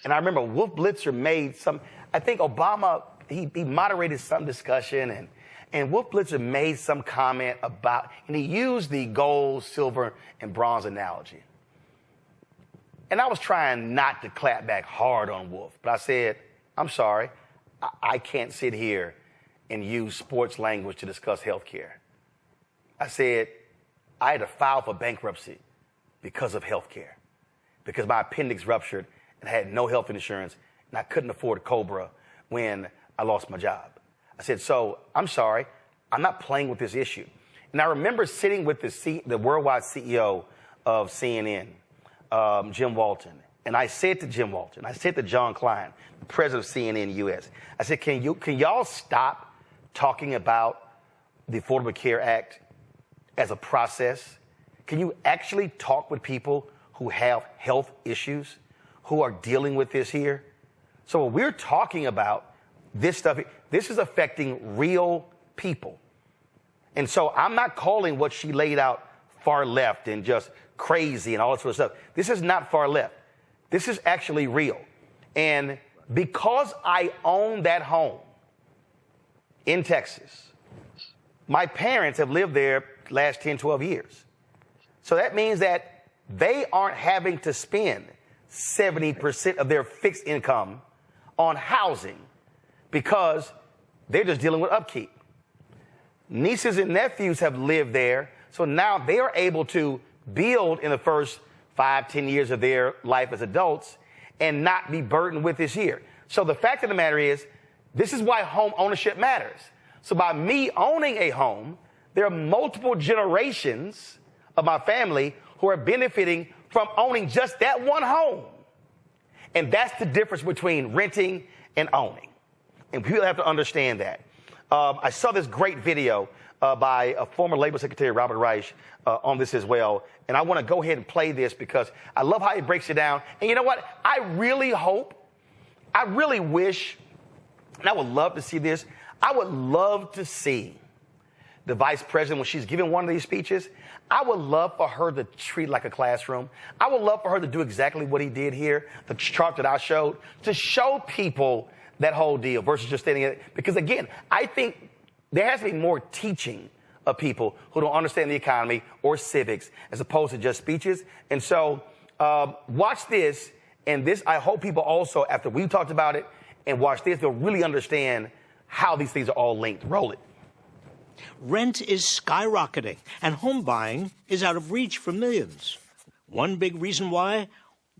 [SPEAKER 2] And I remember Wolf Blitzer made some, I think Obama, he moderated some discussion, and Wolf Blitzer made some comment about, and he used the gold, silver, and bronze analogy. And I was trying not to clap back hard on Wolf, but I said, I'm sorry, I can't sit here and use sports language to discuss health care. I said, I had to file for bankruptcy because of health care, because my appendix ruptured and I had no health insurance and I couldn't afford COBRA when I lost my job. I said, so I'm sorry, I'm not playing with this issue. And I remember sitting with the worldwide CEO of CNN, Jim Walton. And I said to Jim Walton, I said to John Klein, the president of CNN US, I said, can y'all stop talking about the Affordable Care Act as a process? Can you actually talk with people who have health issues, who are dealing with this here? So when we're talking about this stuff, this is affecting real people. And so I'm not calling what she laid out far left and just crazy and all that sort of stuff. This is not far left. This is actually real. And because I own that home in Texas, my parents have lived there the last 10, 12 years. So that means that they aren't having to spend 70% of their fixed income on housing because they're just dealing with upkeep. Nieces and nephews have lived there, so now they are able to build in the first 5, 10 years of their life as adults and not be burdened with this here. So the fact of the matter is, this is why home ownership matters. So by me owning a home, there are multiple generations of my family who are benefiting from owning just that one home. And that's the difference between renting and owning. And people have to understand that. I saw this great video by a former Labor Secretary, Robert Reich, on this as well. And I want to go ahead and play this because I love how he breaks it down. And you know what? I really wish, and I would love to see this, I would love to see the vice president, when she's giving one of these speeches, I would love for her to treat it like a classroom. I would love for her to do exactly what he did here, the chart that I showed, to show people that whole deal versus just standing it. Because again, I think there has to be more teaching of people who don't understand the economy or civics as opposed to just speeches. And so watch this. And this, I hope people also, after we've talked about it and watch this, they'll really understand how these things are all linked. Roll it.
[SPEAKER 8] Rent is skyrocketing, and home buying is out of reach for millions. One big reason why?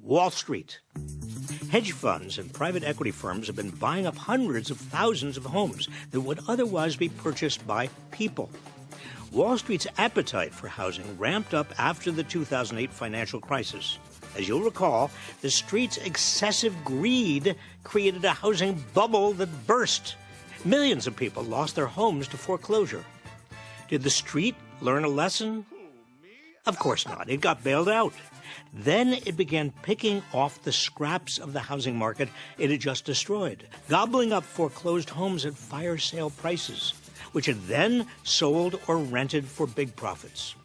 [SPEAKER 8] Wall Street. Hedge funds and private equity firms have been buying up hundreds of thousands of homes that would otherwise be purchased by people. Wall Street's appetite for housing ramped up after the 2008 financial crisis. As you'll recall, the street's excessive greed created a housing bubble that burst. Millions of people lost their homes to foreclosure. Did the street learn a lesson? Of course not. It got bailed out. Then it began picking off the scraps of the housing market it had just destroyed, gobbling up foreclosed homes at fire sale prices, which it then sold or rented for big profits.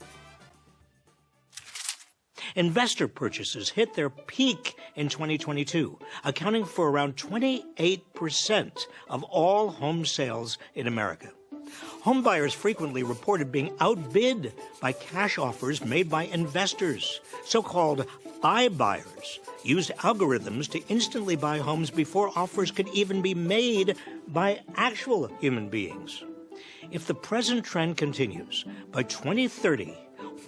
[SPEAKER 8] Investor purchases hit their peak in 2022, accounting for around 28% of all home sales in America. Home buyers frequently reported being outbid by cash offers made by investors. So-called iBuyers used algorithms to instantly buy homes before offers could even be made by actual human beings. If the present trend continues, by 2030,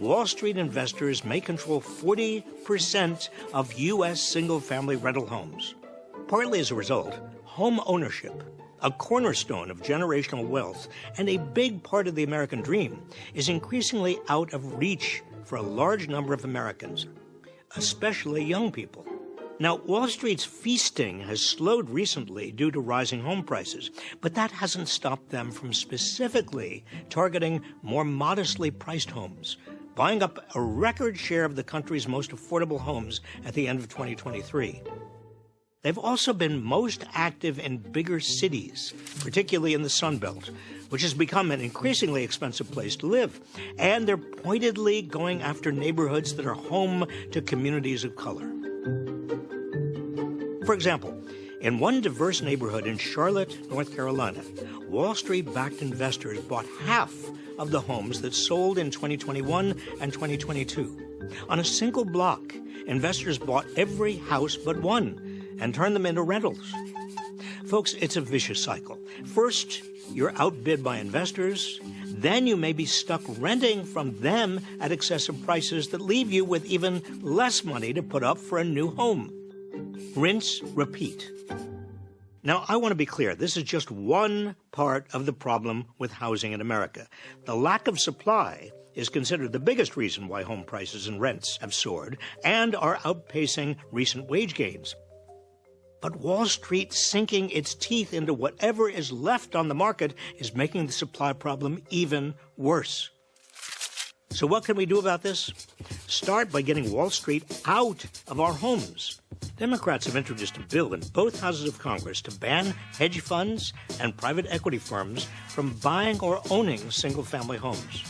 [SPEAKER 8] Wall Street investors may control 40% of U.S. single-family rental homes. Partly as a result, home ownership, a cornerstone of generational wealth and a big part of the American dream, is increasingly out of reach for a large number of Americans, especially young people. Now, Wall Street's feasting has slowed recently due to rising home prices, but that hasn't stopped them from specifically targeting more modestly priced homes, buying up a record share of the country's most affordable homes at the end of 2023. They've also been most active in bigger cities, particularly in the Sun Belt, which has become an increasingly expensive place to live. And they're pointedly going after neighborhoods that are home to communities of color. For example, in one diverse neighborhood in Charlotte, North Carolina, Wall Street-backed investors bought half of the homes that sold in 2021 and 2022. On a single block, investors bought every house but one and turned them into rentals. Folks, it's a vicious cycle. First, you're outbid by investors. Then you may be stuck renting from them at excessive prices that leave you with even less money to put up for a new home. Rinse, repeat. Now, I want to be clear. This is just one part of the problem with housing in America. The lack of supply is considered the biggest reason why home prices and rents have soared and are outpacing recent wage gains. But Wall Street sinking its teeth into whatever is left on the market is making the supply problem even worse. So what can we do about this? Start by getting Wall Street out of our homes. Democrats have introduced a bill in both houses of Congress to ban hedge funds and private equity firms from buying or owning single-family homes.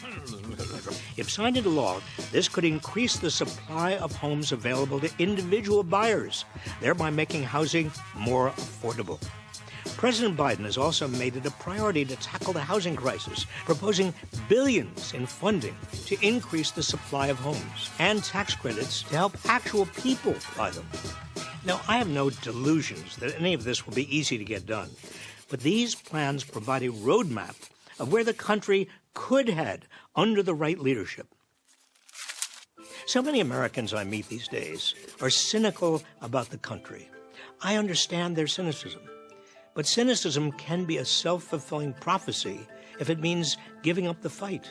[SPEAKER 8] If signed into law, this could increase the supply of homes available to individual buyers, thereby making housing more affordable. President Biden has also made it a priority to tackle the housing crisis, proposing billions in funding to increase the supply of homes and tax credits to help actual people buy them. Now, I have no delusions that any of this will be easy to get done, but these plans provide a roadmap of where the country could head under the right leadership. So many Americans I meet these days are cynical about the country. I understand their cynicism. But cynicism can be a self-fulfilling prophecy if it means giving up the fight.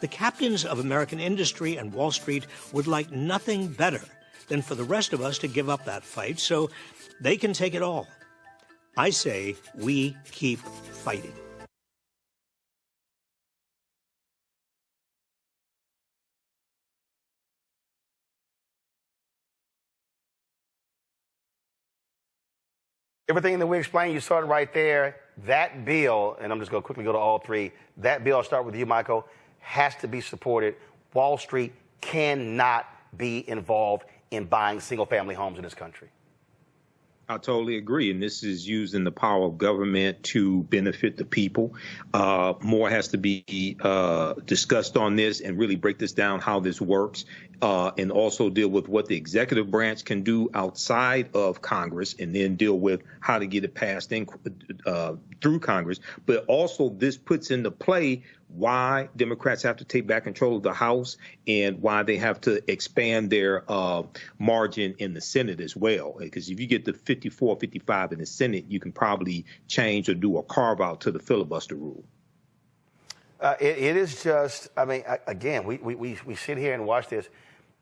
[SPEAKER 8] The captains of American industry and Wall Street would like nothing better than for the rest of us to give up that fight so they can take it all. I say we keep fighting.
[SPEAKER 2] Everything that we explained, you started right there. That bill, and I'm just going to quickly go to all three, that bill, I'll start with you, Michael, has to be supported. Wall Street cannot be involved in buying single-family homes in this country.
[SPEAKER 1] I totally agree. And this is using the power of government to benefit the people. More has to be discussed on this and really break this down, how this works. and also deal with what the executive branch can do outside of Congress, and then deal with how to get it passed through Congress. But also this puts into play why Democrats have to take back control of the House and why they have to expand their margin in the Senate as well. Because if you get to 54, 55 in the Senate, you can probably change or do a carve out to the filibuster rule.
[SPEAKER 2] It is just, I mean, again, we sit here and watch this.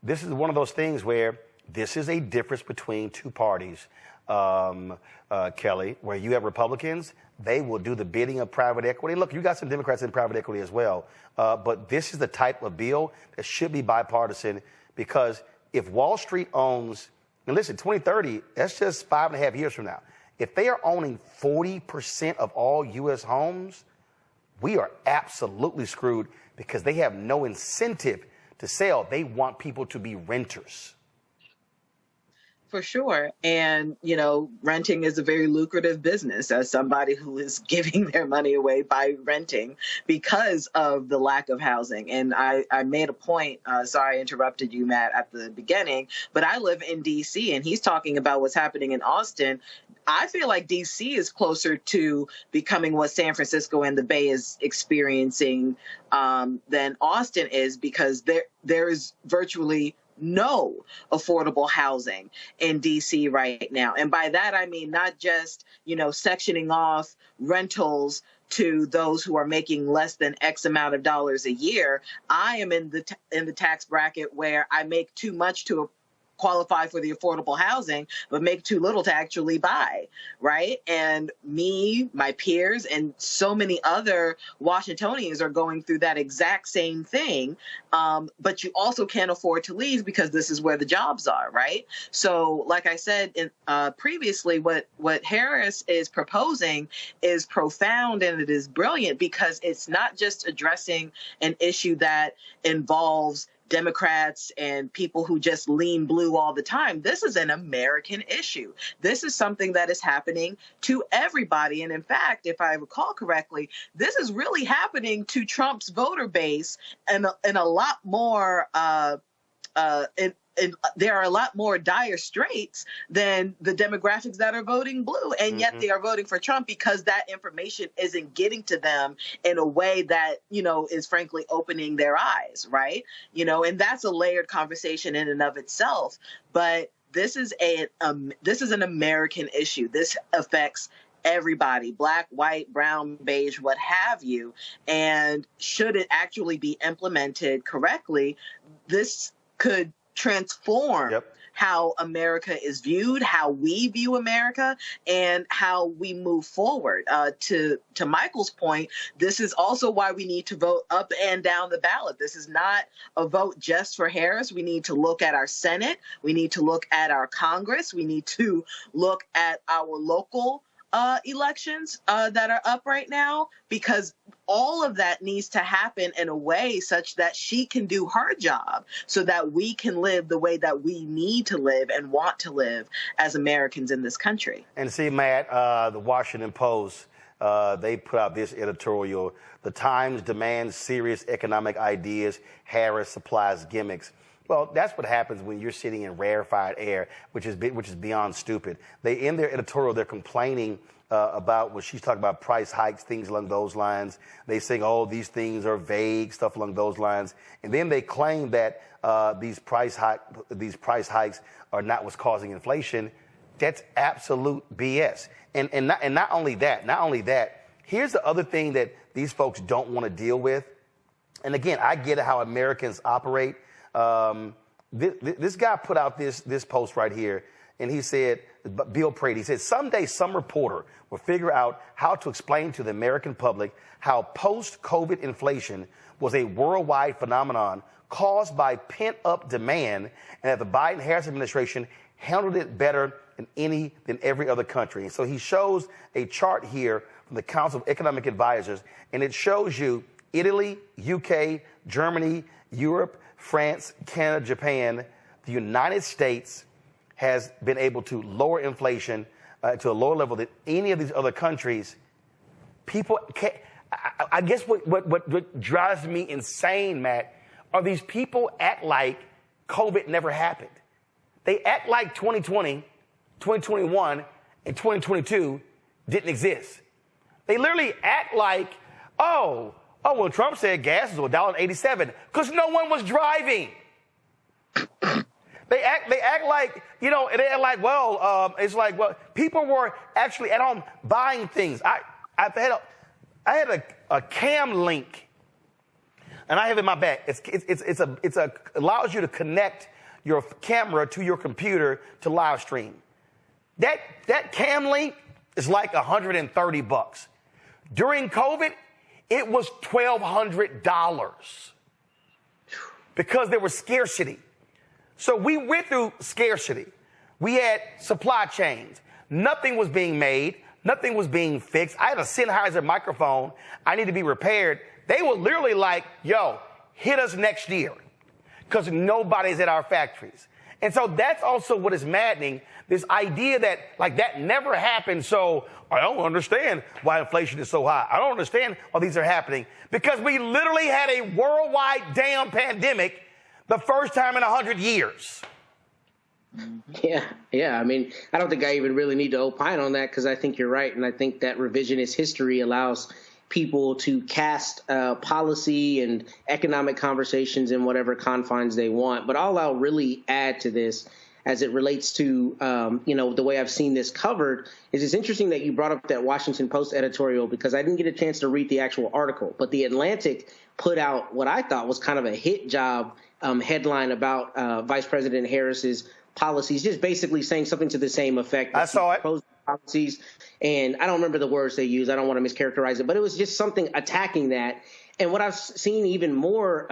[SPEAKER 2] This is one of those things where this is a difference between two parties, Kelly, where you have Republicans, they will do the bidding of private equity. Look, you got some Democrats in private equity as well. But this is the type of bill that should be bipartisan, because if Wall Street owns, and listen, 2030, that's just 5.5 years from now. If they are owning 40% of all U.S. homes, we are absolutely screwed, because they have no incentive to sell. They want people to be renters.
[SPEAKER 6] For sure. And, you know, renting is a very lucrative business, as somebody who is giving their money away by renting because of the lack of housing. And I made a point, sorry I interrupted you, Matt, at the beginning, but I live in D.C. and he's talking about what's happening in Austin. I feel like D.C. is closer to becoming what San Francisco and the Bay is experiencing than Austin is, because there is virtually no affordable housing in D.C. right now. And by that, I mean not just, you know, sectioning off rentals to those who are making less than X amount of dollars a year. I am in the tax bracket where I make too much to qualify for the affordable housing, but make too little to actually buy, right? And me, my peers, and so many other Washingtonians are going through that exact same thing. But you also can't afford to leave because this is where the jobs are, right? So, like I said previously, what Harris is proposing is profound and it is brilliant, because it's not just addressing an issue that involves Democrats and people who just lean blue all the time. This is an American issue. This is something that is happening to everybody. And in fact, if I recall correctly, this is really happening to Trump's voter base and a lot more and there are a lot more dire straits than the demographics that are voting blue. And yet they are voting for Trump because that information isn't getting to them in a way that, you know, is frankly opening their eyes, right? You know, and that's a layered conversation in and of itself. But this is an American issue. This affects everybody, black, white, brown, beige, what have you. And should it actually be implemented correctly, this could transform how America is viewed, how we view America, and how we move forward. To Michael's point, this is also why we need to vote up and down the ballot. This is not a vote just for Harris. We need to look at our Senate. We need to look at our Congress. We need to look at our local elections that are up right now, because all of that needs to happen in a way such that she can do her job so that we can live the way that we need to live and want to live as Americans in this country.
[SPEAKER 2] And see, Matt, the Washington Post, they put out this editorial: "The Times demands serious economic ideas. Harris supplies gimmicks." Well, that's what happens when you're sitting in rarefied air, which is beyond stupid. In their editorial, they're complaining about what she's talking about, price hikes, things along those lines. They say, oh, these things are vague, stuff along those lines. And then they claim that these price hikes are not what's causing inflation. That's absolute BS. And not only that, here's the other thing that these folks don't want to deal with. And again, I get how Americans operate. This guy put out this post right here, and he said, Bill Prady, he said, someday some reporter will figure out how to explain to the American public how post-COVID inflation was a worldwide phenomenon caused by pent-up demand, and that the Biden-Harris administration handled it better than every other country. And so he shows a chart here from the Council of Economic Advisors, and it shows you Italy, UK, Germany, Europe, France, Canada, Japan. The United States has been able to lower inflation to a lower level than any of these other countries. People can't, I guess what drives me insane, Matt, are these people act like COVID never happened. They act like 2020, 2021, and 2022 didn't exist. They literally act like, well, Trump said gas is $1.87 because no one was driving. They act like, people were actually at home buying things. I had a cam link, and I have it in my bag. It allows you to connect your camera to your computer to live stream. That cam link is like $130. During COVID, it was $1,200 because there was scarcity. So we went through scarcity. We had supply chains. Nothing was being made. Nothing was being fixed. I had a Sennheiser microphone. I need to be repaired. They were literally like, yo, hit us next year because nobody's at our factories. And so that's also what is maddening, this idea that that never happened. So I don't understand why inflation is so high. I don't understand why these are happening because we literally had a worldwide damn pandemic the first time in 100 years.
[SPEAKER 7] Yeah. I mean, I don't think I even really need to opine on that because I think you're right. And I think that revisionist history allows people to cast policy and economic conversations in whatever confines they want. But all I'll really add to this as it relates to, the way I've seen this covered is it's interesting that you brought up that Washington Post editorial because I didn't get a chance to read the actual article. But The Atlantic put out what I thought was kind of a hit job headline about Vice President Harris's policies, just basically saying something to the same effect.
[SPEAKER 2] I saw it.
[SPEAKER 7] Policies, and I don't remember the words they used. I don't want to mischaracterize it, but it was just something attacking that. And what I've seen even more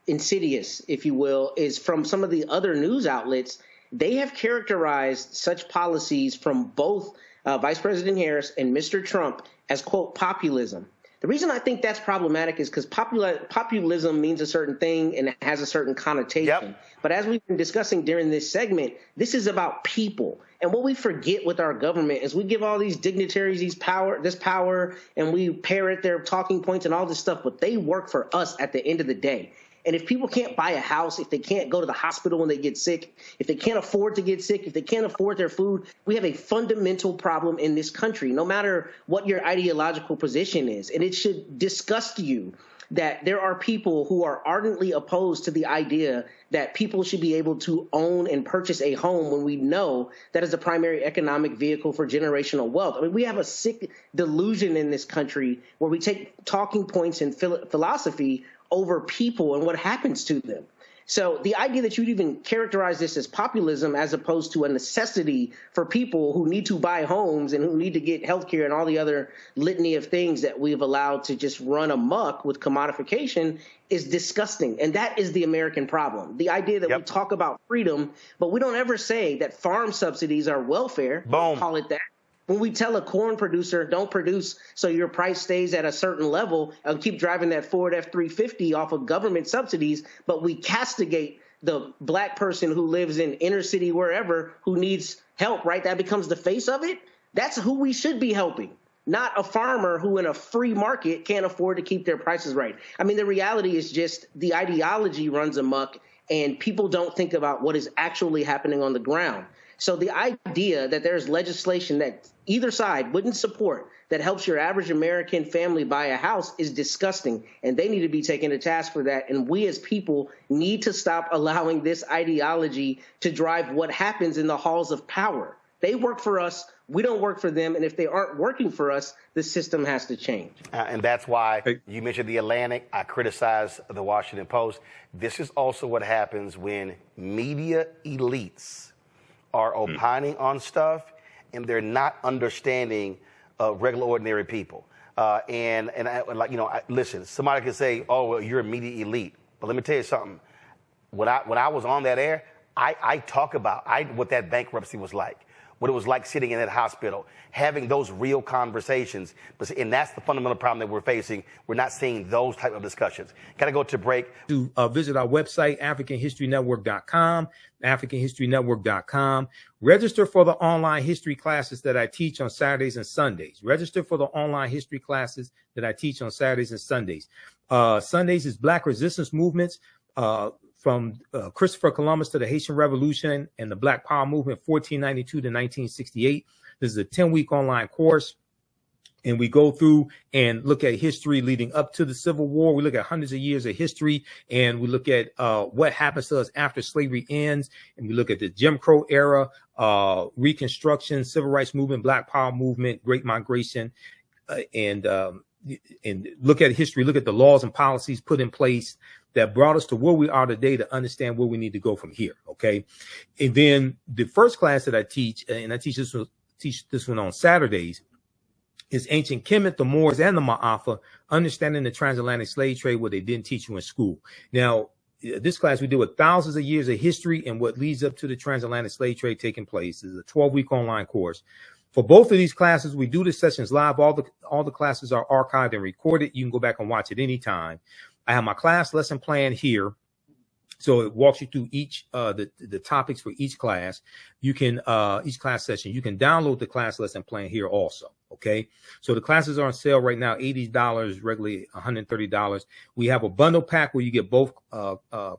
[SPEAKER 7] insidious, if you will, is from some of the other news outlets. They have characterized such policies from both Vice President Harris and Mr. Trump as, quote, populism. The reason I think that's problematic is because populism means a certain thing and it has a certain connotation. Yep. But as we've been discussing during this segment, this is about people. And what we forget with our government is we give all these dignitaries this power, and we parrot their talking points and all this stuff, but they work for us at the end of the day. And if people can't buy a house, if they can't go to the hospital when they get sick, if they can't afford to get sick, if they can't afford their food, we have a fundamental problem in this country, no matter what your ideological position is. And it should disgust you that there are people who are ardently opposed to the idea that people should be able to own and purchase a home when we know that is the primary economic vehicle for generational wealth. I mean, we have a sick delusion in this country where we take talking points and philosophy over people and what happens to them. So the idea that you'd even characterize this as populism as opposed to a necessity for people who need to buy homes and who need to get health care and all the other litany of things that we've allowed to just run amok with commodification is disgusting. And that is the American problem. The idea that we talk about freedom, but we don't ever say that farm subsidies are welfare.
[SPEAKER 2] Boom.
[SPEAKER 7] Call it that. When we tell a corn producer, don't produce so your price stays at a certain level and keep driving that Ford F-350 off of government subsidies, but we castigate the black person who lives in inner city, wherever, who needs help, right? That becomes the face of it. That's who we should be helping, not a farmer who in a free market can't afford to keep their prices right. I mean, the reality is just the ideology runs amok and people don't think about what is actually happening on the ground. So the idea that there's legislation that either side wouldn't support that helps your average American family buy a house is disgusting, and they need to be taken to task for that. And we as people need to stop allowing this ideology to drive what happens in the halls of power. They work for us. We don't work for them. And if they aren't working for us, the system has to change.
[SPEAKER 2] And that's why you mentioned The Atlantic. I criticize the Washington Post. This is also what happens when media elites are opining on stuff and they're not understanding regular, ordinary people. Listen, somebody could say, oh, well, you're a media elite. But let me tell you something. When I was on that air, I talk about what that bankruptcy was like, what it was like sitting in that hospital, having those real conversations. And that's the fundamental problem that we're facing. We're not seeing those type of discussions. Got to go to break.
[SPEAKER 1] To visit our website, AfricanHistoryNetwork.com, AfricanHistoryNetwork.com. Register for the online history classes that I teach on Saturdays and Sundays. Register for the online history classes that I teach on Saturdays and Sundays. Sundays is Black Resistance Movements. from Christopher Columbus to the Haitian Revolution and the Black Power movement, 1492 to 1968. This is a 10-week online course. And we go through and look at history leading up to the Civil War. We look at hundreds of years of history, and we look at what happens to us after slavery ends. And we look at the Jim Crow era, Reconstruction, Civil Rights Movement, Black Power Movement, Great Migration, and look at history, look at the laws and policies put in place that brought us to where we are today to understand where we need to go from here. Okay. And then the first class that I teach, and I teach this one on Saturdays, is Ancient Kemet, the Moors, and the Ma'afa, understanding the transatlantic slave trade, what they didn't teach you in school. Now, this class, we deal with thousands of years of history and what leads up to the transatlantic slave trade taking place. This is a 12-week online course. For both of these classes, we do the sessions live. All the classes are archived and recorded. You can go back and watch it anytime. I have my class lesson plan here. So it walks you through each the topics for each class. You can each class session. You can download the class lesson plan here also. Okay. So the classes are on sale right now, $80, regularly $130. We have a bundle pack where you get both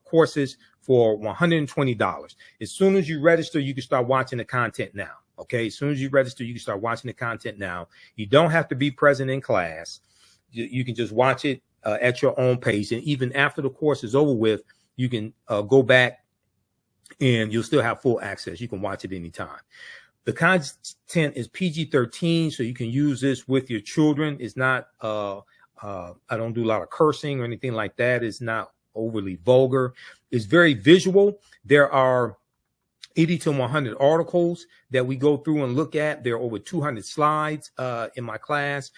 [SPEAKER 1] courses for $120. As soon as you register, you can start watching the content now. Okay. As soon as you register, you can start watching the content now. You don't have to be present in class. You can just watch it at your own pace. And even after the course is over with, you can go back and you'll still have full access. You can watch it anytime. The content is PG-13, so you can use this with your children. It's not, I don't do a lot of cursing or anything like that. It's not overly vulgar. It's very visual. There are 80 to 100 articles that we go through and look at. There are over 200 slides in my class.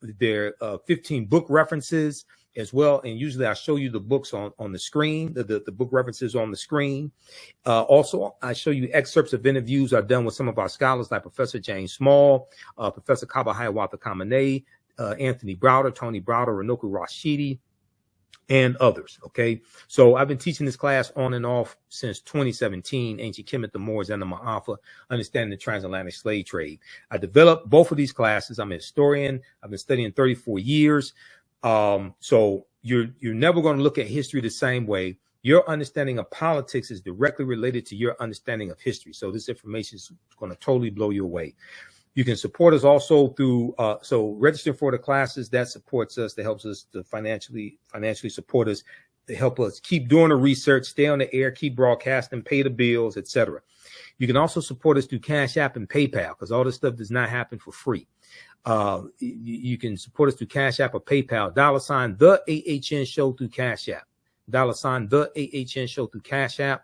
[SPEAKER 1] There are 15 book references as well. And usually I show you the books on the screen, the book references on the screen. Also, I show you excerpts of interviews I've done with some of our scholars like Professor James Small, Professor Kaba Hiawatha Kamene, Anthony Browder, Tony Browder, Renoku Rashidi, and others. Okay. So I've been teaching this class on and off since 2017, Ancient Kemet, the Moors, and the Ma'afa, understanding the transatlantic slave trade. I developed both of these classes. I'm a historian. I've been studying 34 years. So you're never going to look at history the same way. Your understanding of politics is directly related to your understanding of history. So this information is going to totally blow you away. You can support us also through, so registering for the classes, that supports us, that helps us to financially support us, to help us keep doing the research, stay on the air, keep broadcasting, pay the bills, etc. You can also support us through Cash App and PayPal, because all this stuff does not happen for free. You can support us through Cash App or PayPal, $ the AHN show through Cash App, $ the AHN show through Cash App.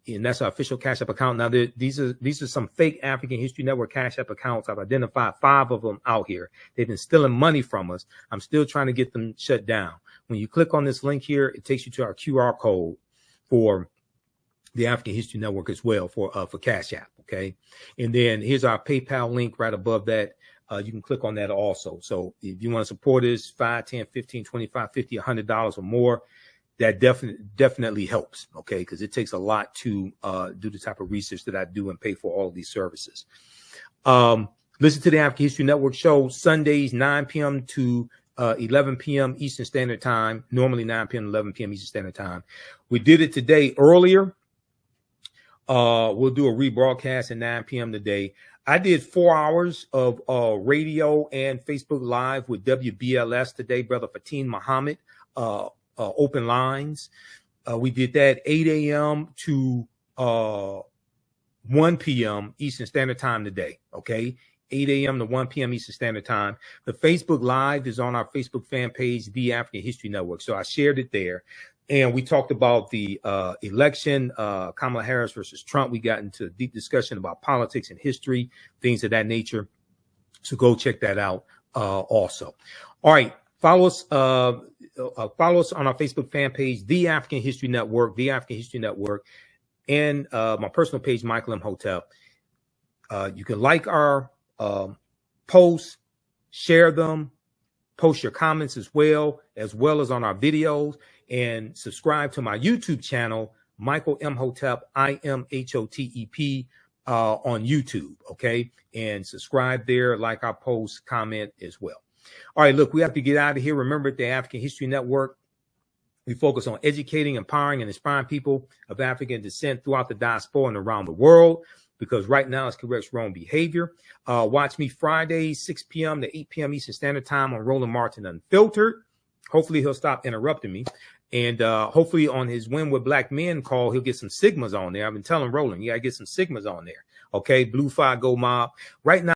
[SPEAKER 1] And that's our official Cash App account. Now, these are some fake African History Network Cash App accounts. I've identified 5 of them out here. They've been stealing money from us. I'm still trying to get them shut down. When you click on this link here, it takes you to our QR code for the African History Network as well for Cash App. Okay. And then here's our PayPal link right above that. You can click on that also. So if you want to support us, $5, $10, $15, $25, $50, $100 or more, that definitely helps. Okay. Because it takes a lot to do the type of research that I do and pay for all of these services. Listen to the African History Network show Sundays, 9 p.m. to 11 p.m. Eastern Standard Time, normally 9 p.m. to 11 p.m. Eastern Standard Time. We did it today earlier. We'll do a rebroadcast at 9 p.m. today. I did 4 hours of radio and Facebook Live with WBLS today, Brother Fatin Muhammad, open lines. We did that 8 a.m. to 1 p.m. Eastern Standard Time today, okay? 8 a.m. to 1 p.m. Eastern Standard Time. The Facebook Live is on our Facebook fan page, The African History Network. So I shared it there. And we talked about the election, Kamala Harris versus Trump. We got into a deep discussion about politics and history, things of that nature. So go check that out also. All right. Follow us on our Facebook fan page, The African History Network, The African History Network, and my personal page, Michael Imhotep. You can like our posts, share them, post your comments as well as on our videos, and subscribe to my YouTube channel, Michael Imhotep, IMHOTEP, on YouTube. Okay. And subscribe there, like our posts, comment as well. All right. Look, we have to get out of here. Remember, the African History Network We focus on educating, empowering, and inspiring people of African descent throughout the diaspora and around the world, because right now it corrects wrong behavior. Watch me Friday, 6 p.m. to 8 p.m. Eastern Standard Time on Roland Martin Unfiltered. Hopefully he'll stop interrupting me. And hopefully on his Win with Black Men call, he'll get some Sigmas on there. I've been telling Roland, you got to get some Sigmas on there. Okay, Blue Fire Go Mob. Right now,